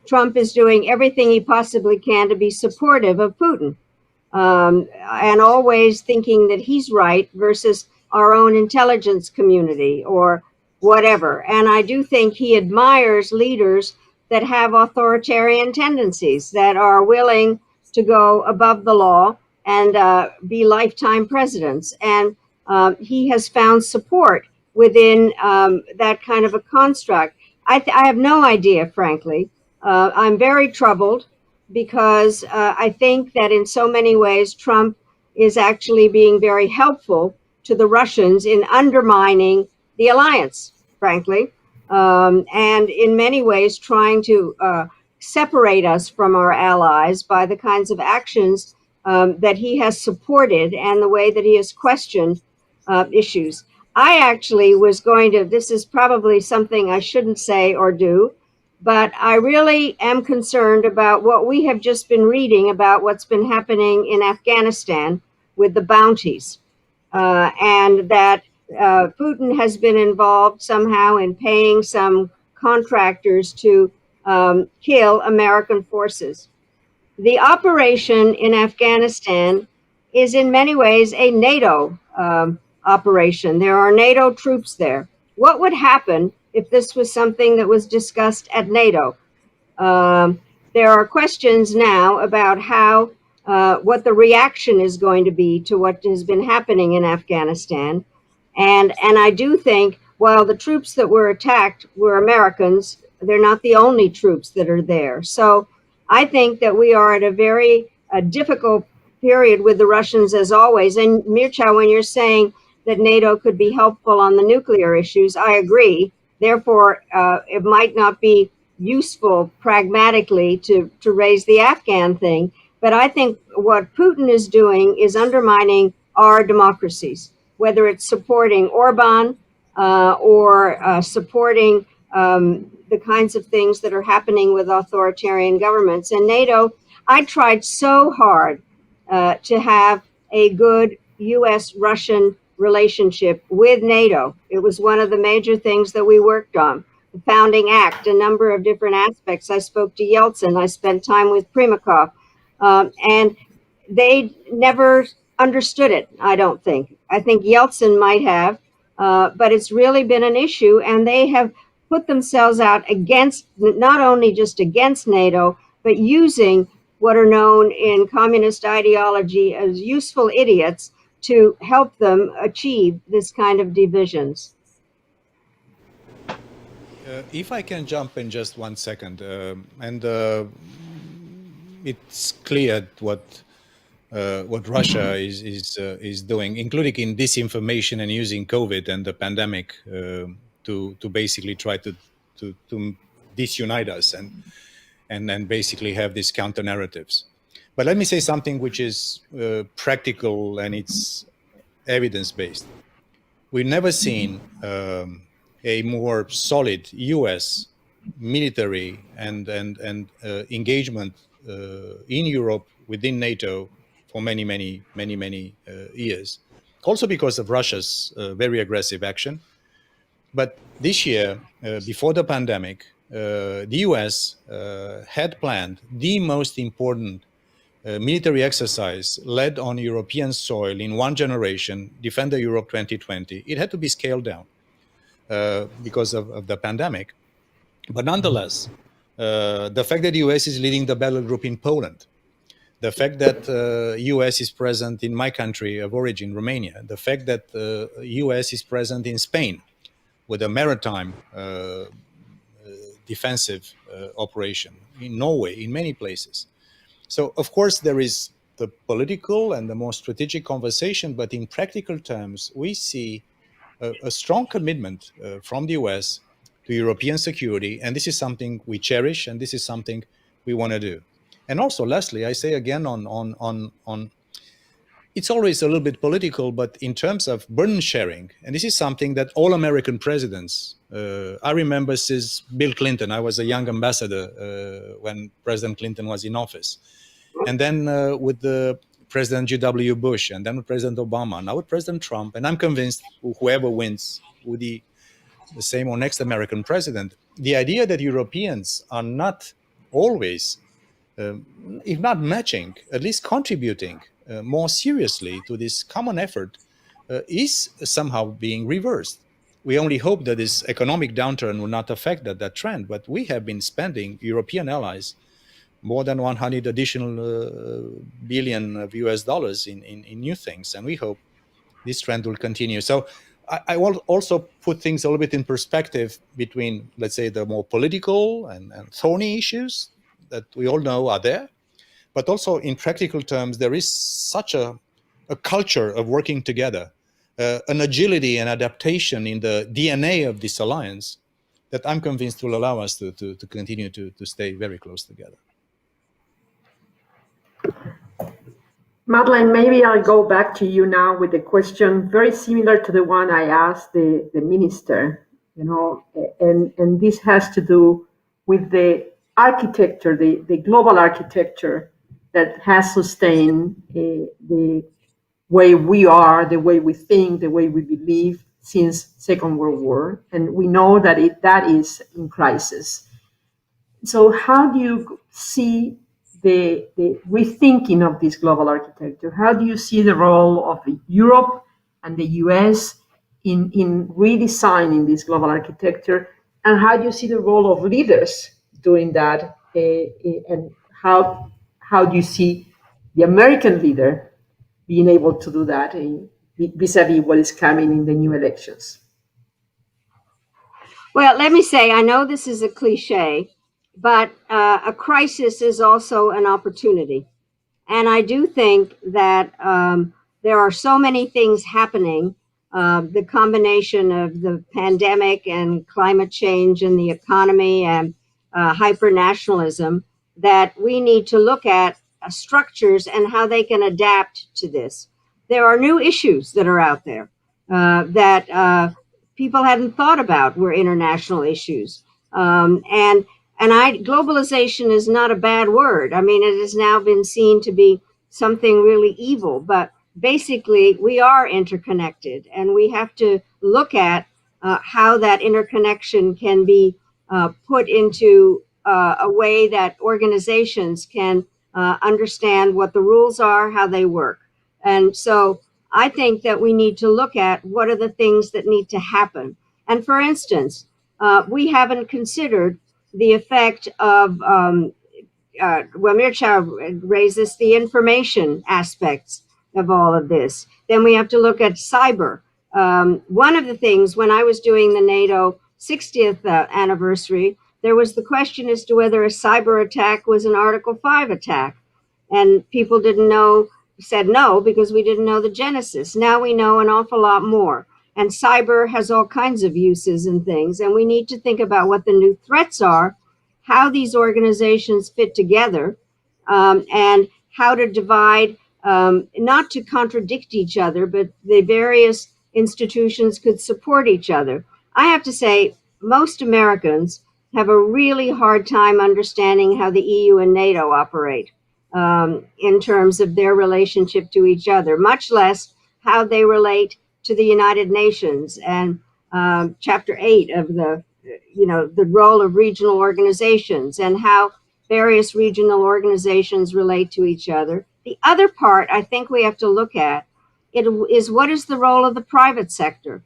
Trump is doing everything he possibly can to be supportive of Putin, and always thinking that he's right versus our own intelligence community or whatever. And I do think he admires leaders that have authoritarian tendencies, that are willing to go above the law and be lifetime presidents. And he has found support within that kind of a construct. I have no idea, frankly. I'm very troubled because I think that in so many ways, Trump is actually being very helpful to the Russians in undermining the alliance, frankly, and in many ways trying to separate us from our allies by the kinds of actions that he has supported and the way that he has questioned issues. I actually was going to, this is probably something I shouldn't say or do, but I really am concerned about what we have just been reading about what's been happening in Afghanistan with the bounties, and that Putin has been involved somehow in paying some contractors to kill American forces. The operation in Afghanistan is in many ways a NATO operation. There are NATO troops there. What would happen if this was something that was discussed at NATO? There are questions now about how what the reaction is going to be to what has been happening in Afghanistan. And I do think while the troops that were attacked were Americans, they're not the only troops that are there. So I think that we are at a very difficult period with the Russians as always. And Mircea, when you're saying that NATO could be helpful on the nuclear issues, I agree. Therefore, it might not be useful pragmatically to raise the Afghan thing. But I think what Putin is doing is undermining our democracies, whether it's supporting Orban or supporting the kinds of things that are happening with authoritarian governments. And NATO, I tried so hard to have a good US-Russian relationship with NATO. It was one of the major things that we worked on. The Founding Act, a number of different aspects. I spoke to Yeltsin. I spent time with Primakov. And they never understood it, I don't think. I think Yeltsin might have, but it's really been an issue. And they have put themselves out against, not only just against NATO, but using what are known in communist ideology as useful idiots to help them achieve this kind of divisions. If I can jump in just 1 second, it's clear what Russia is doing, including in disinformation and using COVID and the pandemic to basically try to disunite us and then basically have these counter narratives. But let me say something which is practical and it's evidence based. We've never seen a more solid U.S. military and engagement in Europe within NATO for many years. Also because of Russia's very aggressive action. But this year, before the pandemic, the U.S. had planned the most important military exercise led on European soil in one generation, Defender Europe 2020, it had to be scaled down because of the pandemic. But nonetheless, the fact that the US is leading the battle group in Poland, the fact that US is present in my country of origin, Romania, the fact that US is present in Spain with a maritime defensive operation, in Norway, in many places. So, of course, there is the political and the more strategic conversation, but in practical terms, we see a strong commitment from the US to European security, and this is something we cherish, and this is something we want to do. And also, lastly, I say again on it's always a little bit political, but in terms of burden sharing, and this is something that all American presidents, I remember since Bill Clinton, I was a young ambassador when President Clinton was in office. And then with the President G.W. Bush, and then with President Obama, now with President Trump, and I'm convinced whoever wins will be the same or next American president, the idea that Europeans are not always, if not matching, at least contributing more seriously to this common effort is somehow being reversed. We only hope that this economic downturn will not affect that trend, but we have been spending, European allies, more than 100 additional billion of US dollars in new things, and we hope this trend will continue. So I will also put things a little bit in perspective between, let's say, the more political and thorny issues that we all know are there, but also in practical terms, there is such a culture of working together, an agility and adaptation in the DNA of this alliance that I'm convinced will allow us to continue to stay very close together. Madeleine, maybe I'll go back to you now with a question very similar to the one I asked the minister, and this has to do with the architecture, the global architecture that has sustained the way we are, the way we think, the way we believe since Second World War, and we know that that is in crisis. So how do you see the rethinking of this global architecture? How do you see the role of Europe and the US in redesigning this global architecture? And how do you see the role of leaders doing that? And how do you see the American leader being able to do that vis-a-vis what is coming in the new elections? Well, let me say, I know this is a cliche, but a crisis is also an opportunity. And I do think that there are so many things happening, the combination of the pandemic and climate change and the economy and hyper-nationalism, that we need to look at structures and how they can adapt to this. There are new issues that are out there that people hadn't thought about were international issues. Globalization is not a bad word. I mean, it has now been seen to be something really evil, but basically we are interconnected, and we have to look at how that interconnection can be put into a way that organizations can understand what the rules are, how they work. And so I think that we need to look at what are the things that need to happen. And for instance, we haven't considered the effect of, Mircea raised this, the information aspects of all of this. Then we have to look at cyber. One of the things, when I was doing the NATO 60th anniversary, there was the question as to whether a cyber attack was an Article 5 attack. And people didn't know, said no, because we didn't know the genesis. Now we know an awful lot more. And cyber has all kinds of uses and things. And we need to think about what the new threats are, how these organizations fit together, and how to divide, not to contradict each other, but the various institutions could support each other. I have to say, most Americans have a really hard time understanding how the EU and NATO operate in terms of their relationship to each other, much less how they relate to the United Nations and Chapter 8 of the role of regional organizations, and how various regional organizations relate to each other. The other part I think we have to look at is what is the role of the private sector?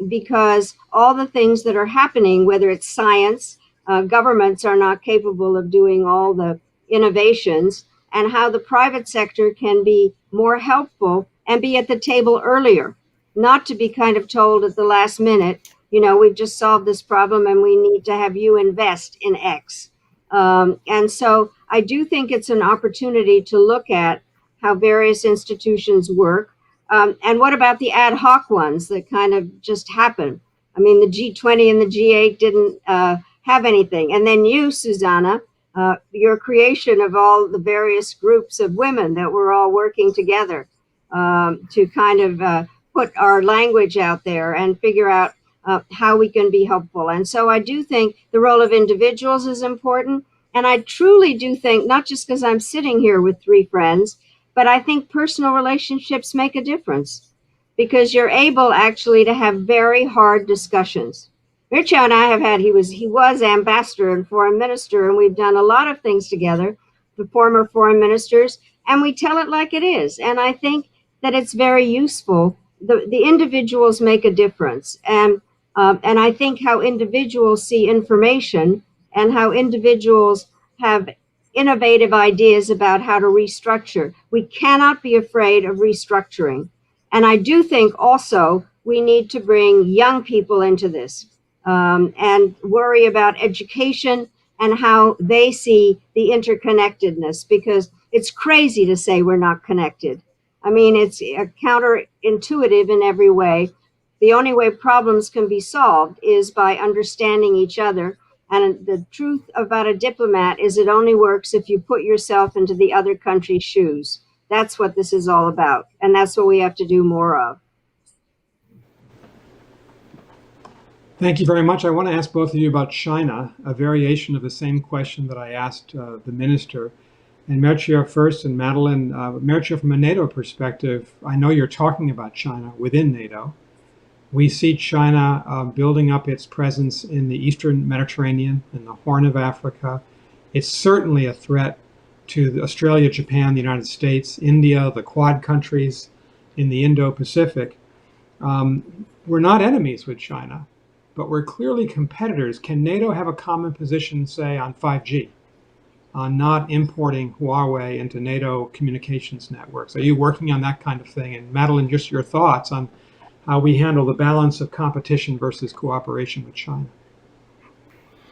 Because all the things that are happening, whether it's science, governments are not capable of doing all the innovations, and how the private sector can be more helpful and be at the table earlier, not to be kind of told at the last minute, you know, we've just solved this problem and we need to have you invest in X. And so I do think it's an opportunity to look at how various institutions work. And what about the ad hoc ones that kind of just happen? I mean, the G20 and the G8 didn't have anything. And then you, Susanna, your creation of all the various groups of women that were all working together to kind of put our language out there and figure out how we can be helpful. And so I do think the role of individuals is important. And I truly do think, not just because I'm sitting here with three friends, but I think personal relationships make a difference because you're able actually to have very hard discussions. Mircea and I have had, he was ambassador and foreign minister, and we've done a lot of things together, the former foreign ministers, and we tell it like it is. And I think that it's very useful. The individuals make a difference. And I think how individuals see information and how individuals have innovative ideas about how to restructure. We cannot be afraid of restructuring. And I do think also we need to bring young people into this and worry about education and how they see the interconnectedness, because it's crazy to say we're not connected. I mean, it's counterintuitive in every way. The only way problems can be solved is by understanding each other. And the truth about a diplomat is it only works if you put yourself into the other country's shoes. That's what this is all about. And that's what we have to do more of. Thank you very much. I want to ask both of you about China, a variation of the same question that I asked the minister. And Mircea first, and Madeleine, Mircea, from a NATO perspective, I know you're talking about China within NATO. We see China building up its presence in the Eastern Mediterranean, in the Horn of Africa. It's certainly a threat to Australia, Japan, the United States, India, the Quad countries in the Indo-Pacific. We're not enemies with China, but we're clearly competitors. Can NATO have a common position, say, on 5G, on not importing Huawei into NATO communications networks? Are you working on that kind of thing? And Madeleine, just your thoughts on how we handle the balance of competition versus cooperation with China.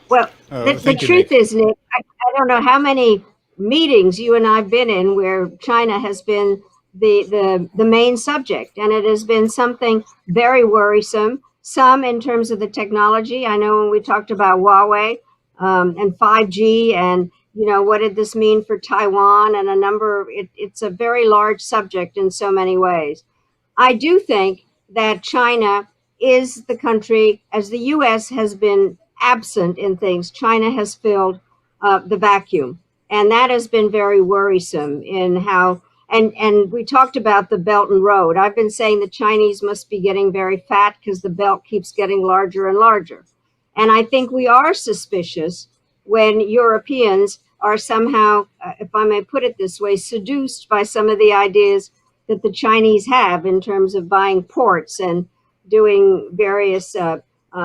Well, the truth is, Nick, I don't know how many meetings you and I have been in where China has been the main subject, and it has been something very worrisome. Some in terms of the technology. I know when we talked about Huawei and 5G, and you know, what did this mean for Taiwan, and a number of it's a very large subject in so many ways. I do think that China is the country, as the U.S. has been absent in things, China has filled the vacuum. And that has been very worrisome in how, and we talked about the Belt and Road. I've been saying the Chinese must be getting very fat because the belt keeps getting larger and larger. And I think we are suspicious when Europeans are somehow, if I may put it this way, seduced by some of the ideas that the Chinese have in terms of buying ports and doing various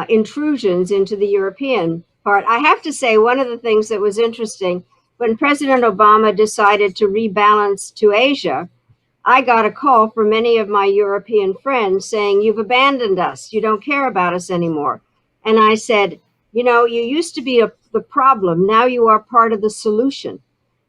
intrusions into the European part. I have to say, one of the things that was interesting, when President Obama decided to rebalance to Asia, I got a call from many of my European friends saying, "You've abandoned us. You don't care about us anymore." And I said, you know, you used to be the problem. Now you are part of the solution.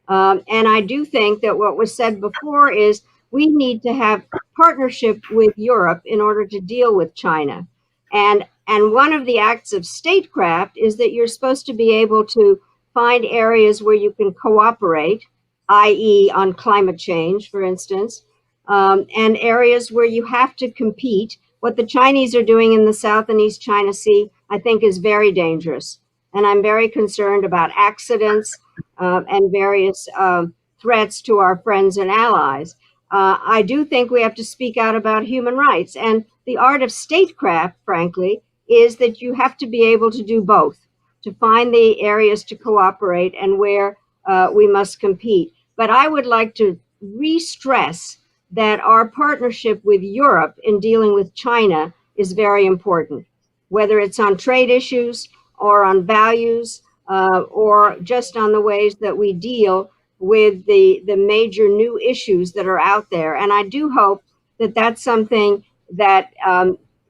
And I do think that what was said before is we need to have partnership with Europe in order to deal with China. And one of the acts of statecraft is that you're supposed to be able to find areas where you can cooperate, i.e. on climate change, for instance, and areas where you have to compete. What the Chinese are doing in the South and East China Sea, I think, is very dangerous. And I'm very concerned about accidents and various threats to our friends and allies. I do think we have to speak out about human rights. And the art of statecraft, frankly, is that you have to be able to do both. to find the areas to cooperate and where we must compete. But I would like to re-stress that our partnership with Europe in dealing with China is very important, whether it's on trade issues or on values or just on the ways that we deal with the major new issues that are out there. And I do hope that that's something that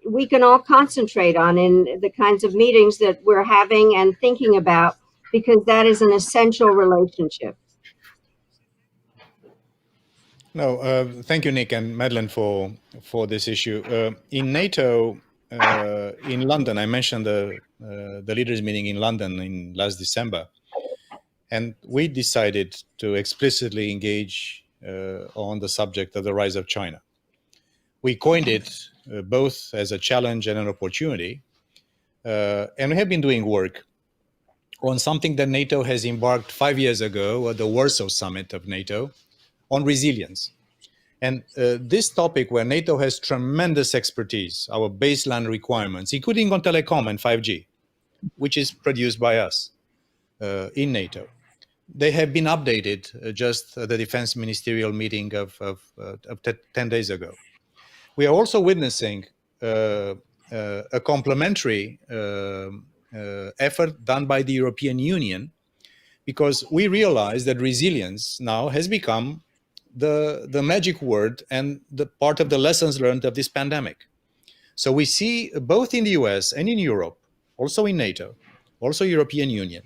we can all concentrate on in the kinds of meetings that we're having and thinking about, because that is an essential relationship. No, thank you, Nick and Madeleine, for this issue. In NATO, in London, I mentioned the leaders' meeting in London in last December, and we decided to explicitly engage on the subject of the rise of China. We coined it both as a challenge and an opportunity, and we have been doing work on something that NATO has embarked 5 years ago at the Warsaw Summit of NATO on resilience. And this topic, where NATO has tremendous expertise, our baseline requirements, including on telecom and 5G, which is produced by us in NATO, they have been updated just at the defense ministerial meeting of 10 days ago. We are also witnessing a complementary effort done by the European Union, because we realize that resilience now has become the magic word and the part of the lessons learned of this pandemic. So we see both in the US and in Europe, also in NATO, also European Union,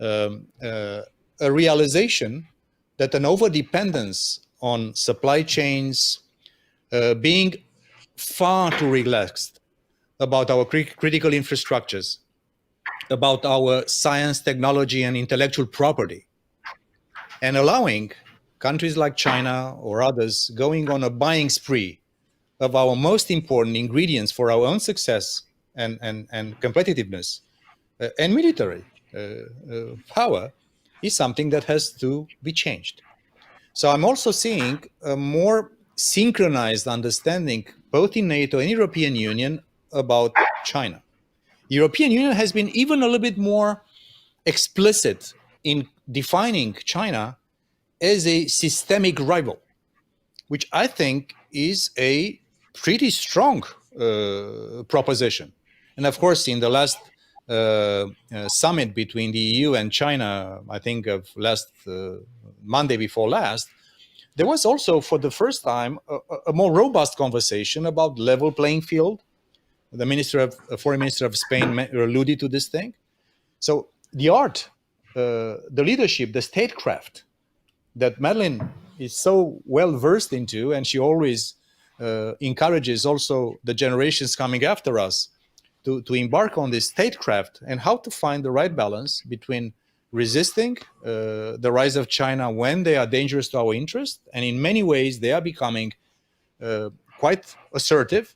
a realization that an overdependence on supply chains, being far too relaxed about our critical infrastructures, about our science, technology, and intellectual property, and allowing countries like China or others going on a buying spree of our most important ingredients for our own success and competitiveness and military power is something that has to be changed. So I'm also seeing a more synchronized understanding, both in NATO and European Union, about China. European Union has been even a little bit more explicit in defining China as a systemic rival, which I think is a pretty strong proposition. And of course, in the last summit between the EU and China, I think of last Monday before last, there was also, for the first time, a more robust conversation about level playing field. The foreign minister of Spain alluded to this thing. So the art, the leadership, the statecraft that Madeleine is so well versed into, and she always encourages also the generations coming after us to embark on this statecraft, and how to find the right balance between resisting the rise of China when they are dangerous to our interest, and in many ways they are becoming quite assertive,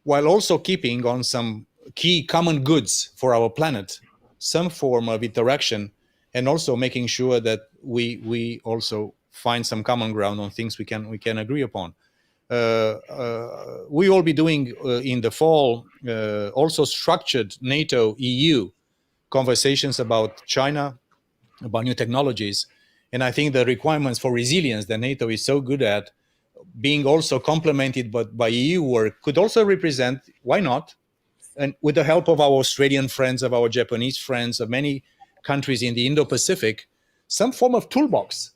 while also keeping on some key common goods for our planet some form of interaction, and also making sure that we also find some common ground on things we can agree upon. We will be doing in the fall also structured NATO-EU conversations about China, about new technologies. And I think the requirements for resilience that NATO is so good at, being also complemented by EU work, could also represent, why not, and with the help of our Australian friends, of our Japanese friends, of many countries in the Indo-Pacific, some form of toolbox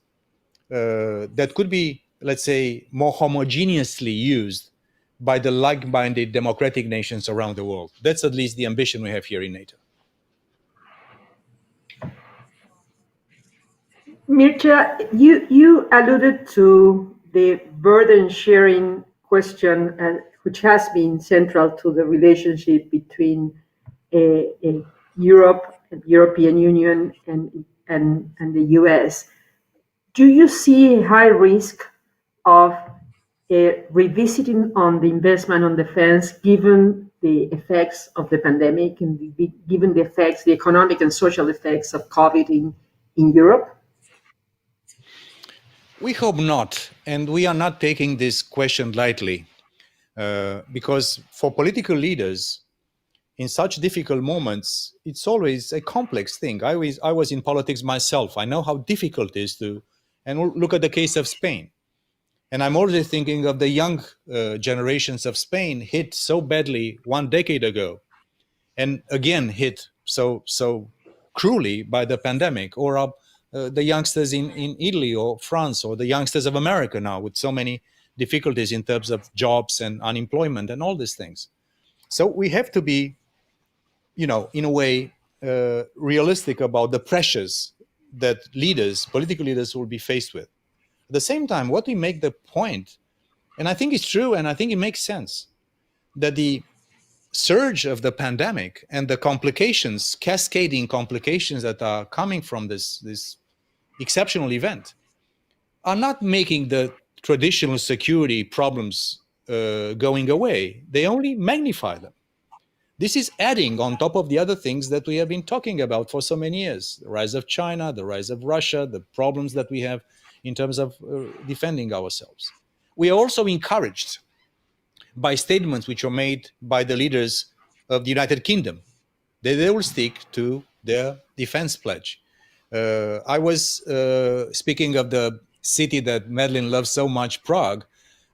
that could be, let's say, more homogeneously used by the like-minded democratic nations around the world. That's at least the ambition we have here in NATO. Mircea, you alluded to the burden sharing question, which has been central to the relationship between Europe, European Union, and the US. Do you see a high risk of revisiting on the investment on defense, given the effects of the pandemic and given the effects, the economic and social effects of COVID in Europe? We hope not, and we are not taking this question lightly, because for political leaders, in such difficult moments, it's always a complex thing. I was in politics myself. I know how difficult it is to, and look at the case of Spain. And I'm already thinking of the young generations of Spain hit so badly 1 decade ago, and again hit so cruelly by the pandemic, or the youngsters in Italy or France, or the youngsters of America now with so many difficulties in terms of jobs and unemployment and all these things. So we have to be, in a way, realistic about the pressures that political leaders will be faced with. At the same time, what we make the point, and I think it's true, and I think it makes sense, that the surge of the pandemic and the complications, cascading complications that are coming from this exceptional event, are not making the traditional security problems going away. They only magnify them. This is adding on top of the other things that we have been talking about for so many years: the rise of China, the rise of Russia, the problems that we have in terms of defending ourselves. We are also encouraged by statements which are made by the leaders of the United Kingdom, that they will stick to their defense pledge. I was speaking of the city that Madeleine loves so much, Prague,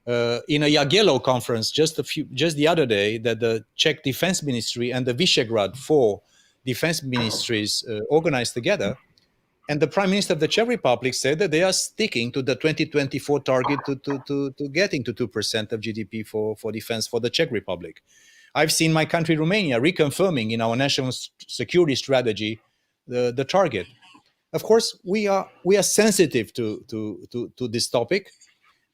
in a Jagiello conference just the other day, that the Czech Defense Ministry and the Visegrad 4 defense ministries organized together. And the Prime Minister of the Czech Republic said that they are sticking to the 2024 target to getting to 2% of GDP for defense for the Czech Republic. I've seen my country, Romania, reconfirming in our national security strategy the target. Of course, we are sensitive to this topic,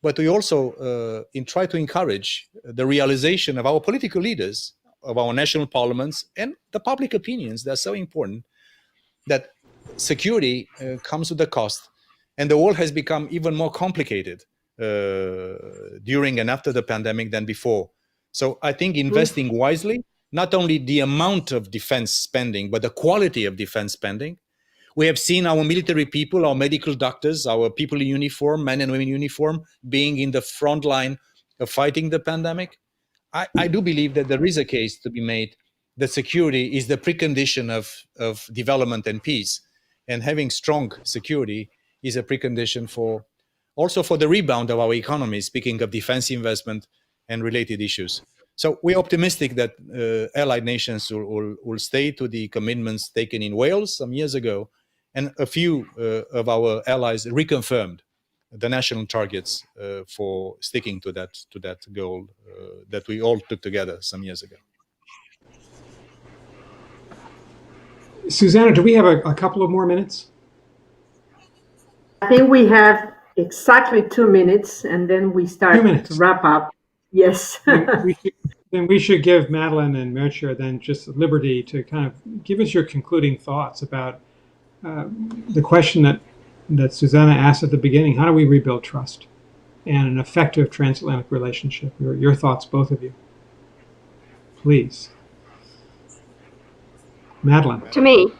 but we also try to encourage the realization of our political leaders, of our national parliaments, and the public opinions that are so important, that security comes with a cost, and the world has become even more complicated during and after the pandemic than before. So I think investing wisely, not only the amount of defense spending, but the quality of defense spending. We have seen our military people, our medical doctors, our people in uniform, men and women in uniform, being in the front line of fighting the pandemic. I do believe that there is a case to be made that security is the precondition of development and peace. And having strong security is a precondition for the rebound of our economy, speaking of defense investment and related issues. So we're optimistic that allied nations will stay to the commitments taken in Wales some years ago, and a few of our allies reconfirmed the national targets for sticking to that goal that we all took together some years ago. Susanna, do we have a couple of more minutes? I think we have exactly 2 minutes, and then we start to wrap up. Yes. Then we should give Madeleine and Mircea then just liberty to kind of give us your concluding thoughts about the question that Susanna asked at the beginning: how do we rebuild trust and an effective transatlantic relationship? Your thoughts, both of you, please. Madeleine. To me,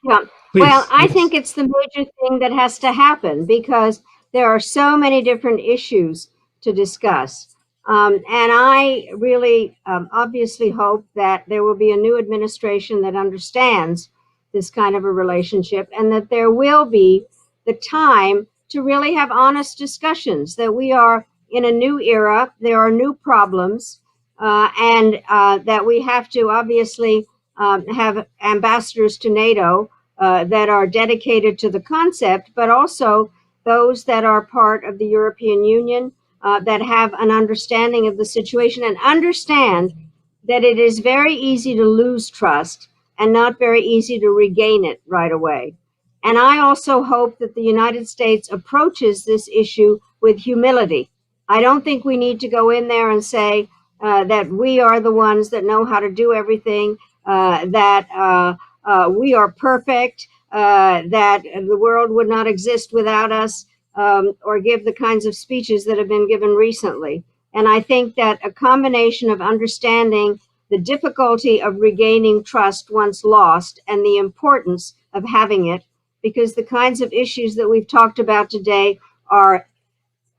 yeah. Please, well, I yes. think it's the major thing that has to happen, because there are so many different issues to discuss. And I really obviously hope that there will be a new administration that understands this kind of a relationship, and that there will be the time to really have honest discussions, that we are in a new era, there are new problems, and that we have to obviously have ambassadors to NATO that are dedicated to the concept, but also those that are part of the European Union that have an understanding of the situation and understand that it is very easy to lose trust and not very easy to regain it right away. And I also hope that the United States approaches this issue with humility. I don't think we need to go in there and say that we are the ones that know how to do everything, that we are perfect, that the world would not exist without us, or give the kinds of speeches that have been given recently. And I think that a combination of understanding the difficulty of regaining trust once lost and the importance of having it, because the kinds of issues that we've talked about today are,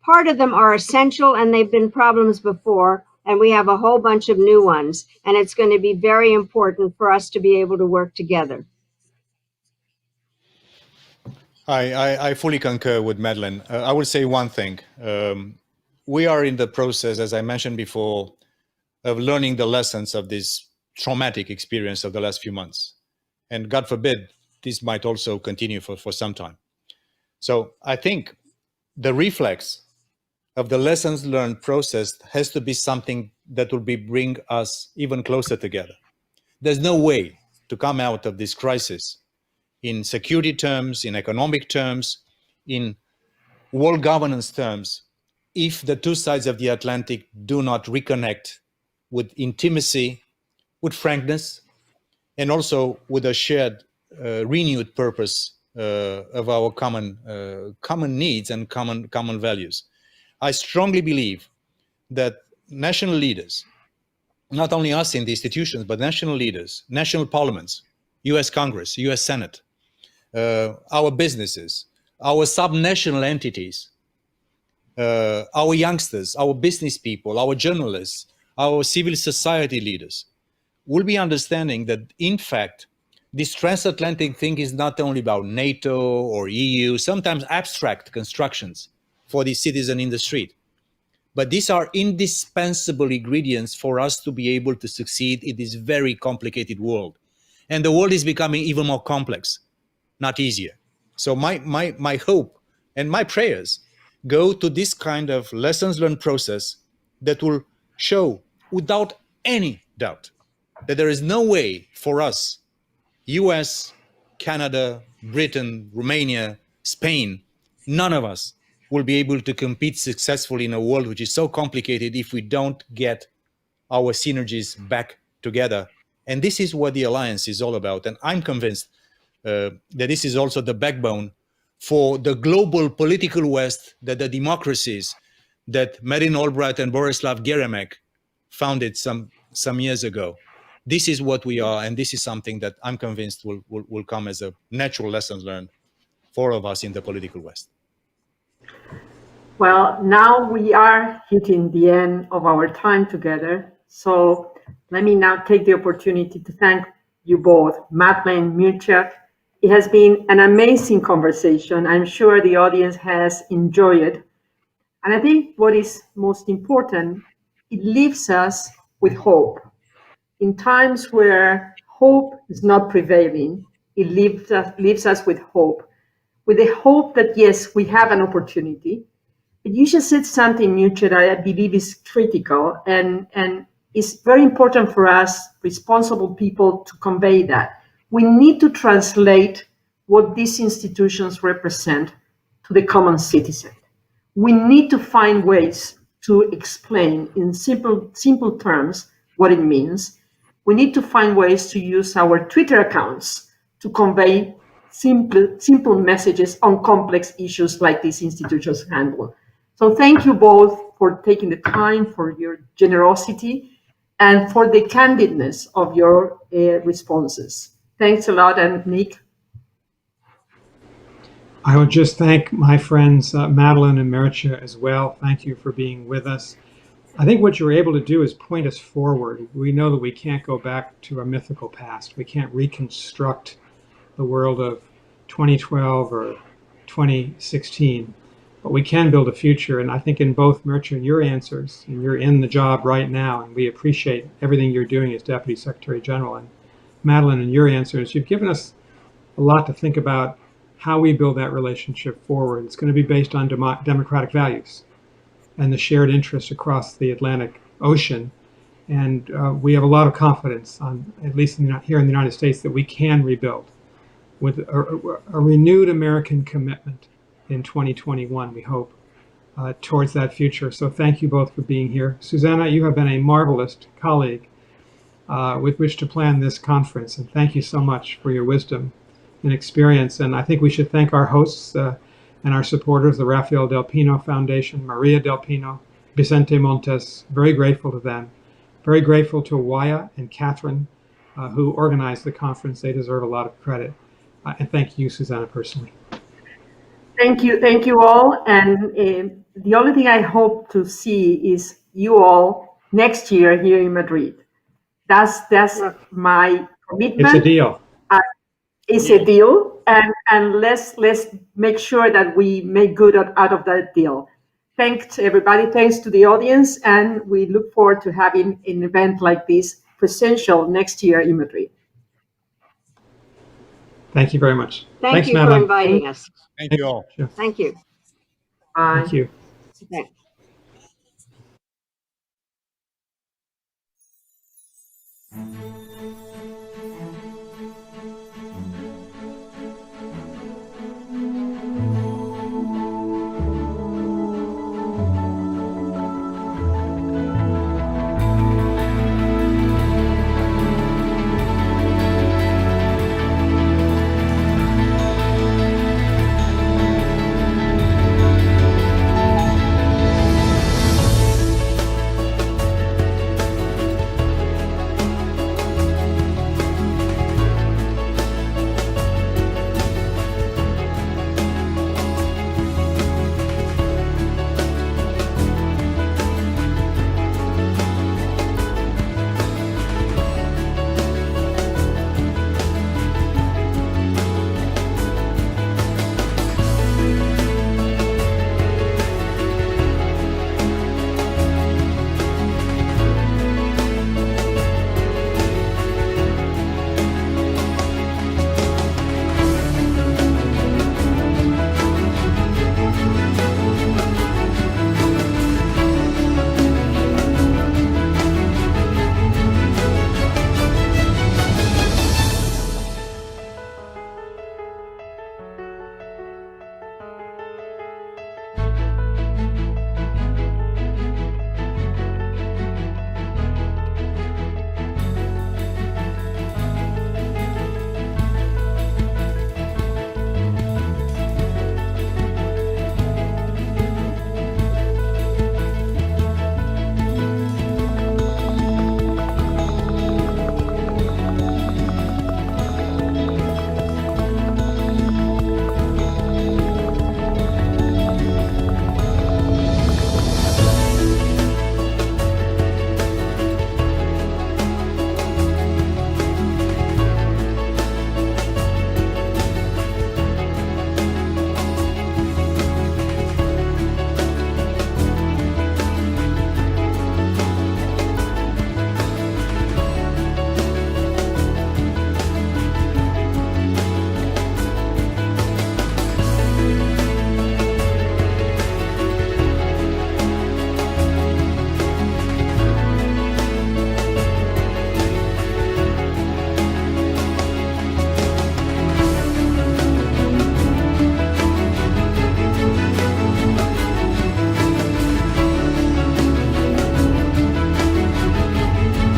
part of them are essential and they've been problems before, and we have a whole bunch of new ones. And it's going to be very important for us to be able to work together. I fully concur with Madeleine. I will say one thing. We are in the process, as I mentioned before, of learning the lessons of this traumatic experience of the last few months. And God forbid, this might also continue for some time. So I think the reflex of the lessons learned process has to be something that will bring us even closer together. There's no way to come out of this crisis in security terms, in economic terms, in world governance terms, if the two sides of the Atlantic do not reconnect with intimacy, with frankness, and also with a shared, renewed purpose of our common needs and common values. I strongly believe that national leaders, not only us in the institutions, but national leaders, national parliaments, US Congress, US Senate, our businesses, our subnational entities, our youngsters, our business people, our journalists, our civil society leaders will be understanding that, in fact, this transatlantic thing is not only about NATO or EU, sometimes abstract constructions for the citizen in the street, but these are indispensable ingredients for us to be able to succeed in this very complicated world. And the world is becoming even more complex, not easier. So my hope and my prayers go to this kind of lessons learned process that will show without any doubt that there is no way for us, US, Canada, Britain, Romania, Spain, none of us will be able to compete successfully in a world which is so complicated if we don't get our synergies back together. And this is what the alliance is all about. And I'm convinced that this is also the backbone for the global political West, that the democracies that Madeleine Albright and Borislav Geremek founded some years ago. This is what we are, and this is something that I'm convinced will come as a natural lesson learned for all of us in the political West. Well, now we are hitting the end of our time together. So let me now take the opportunity to thank you both, Madeleine, Mircea. It has been an amazing conversation. I'm sure the audience has enjoyed it. And I think what is most important, it leaves us with hope. In times where hope is not prevailing, it leaves us with the hope that, yes, we have an opportunity. But you just said something, Mircea, that I believe is critical and it's very important for us, responsible people, to convey that. We need to translate what these institutions represent to the common citizen. We need to find ways to explain in simple terms what it means. We need to find ways to use our Twitter accounts to convey simple messages on complex issues like these institutions handle. So thank you both for taking the time, for your generosity, and for the candidness of your responses. Thanks a lot, and Nick. I would just thank my friends Madeleine and Mircea as well. Thank you for being with us. I think what you're able to do is point us forward. We know that we can't go back to a mythical past. We can't reconstruct the world of 2012 or 2016. But we can build a future, and I think in both Mircea and your answers, and you're in the job right now, and we appreciate everything you're doing as Deputy Secretary General, and Madeleine, in your answers, you've given us a lot to think about how we build that relationship forward. It's going to be based on democratic values and the shared interests across the Atlantic Ocean, and we have a lot of confidence, at least here in the United States, that we can rebuild with a renewed American commitment in 2021, we hope, towards that future. So thank you both for being here. Susanna, you have been a marvelous colleague with which to plan this conference, and thank you so much for your wisdom and experience. And I think we should thank our hosts and our supporters, the Rafael Del Pino Foundation, Maria Del Pino, Vicente Montes. Very grateful to them. Very grateful to Waya and Catherine, who organized the conference. They deserve a lot of credit. And thank you, Susanna, personally. Thank you all. And the only thing I hope to see is you all next year here in Madrid. That's my commitment. It's a deal. It's a deal, and let's make sure that we make good out of that deal. Thanks everybody, thanks to the audience, and we look forward to having an event like this presential next year in Madrid. Thank you very much. Thank Thanks, you Madeleine. for inviting us. Thank you all. Thank you. Bye. Thank you. Okay.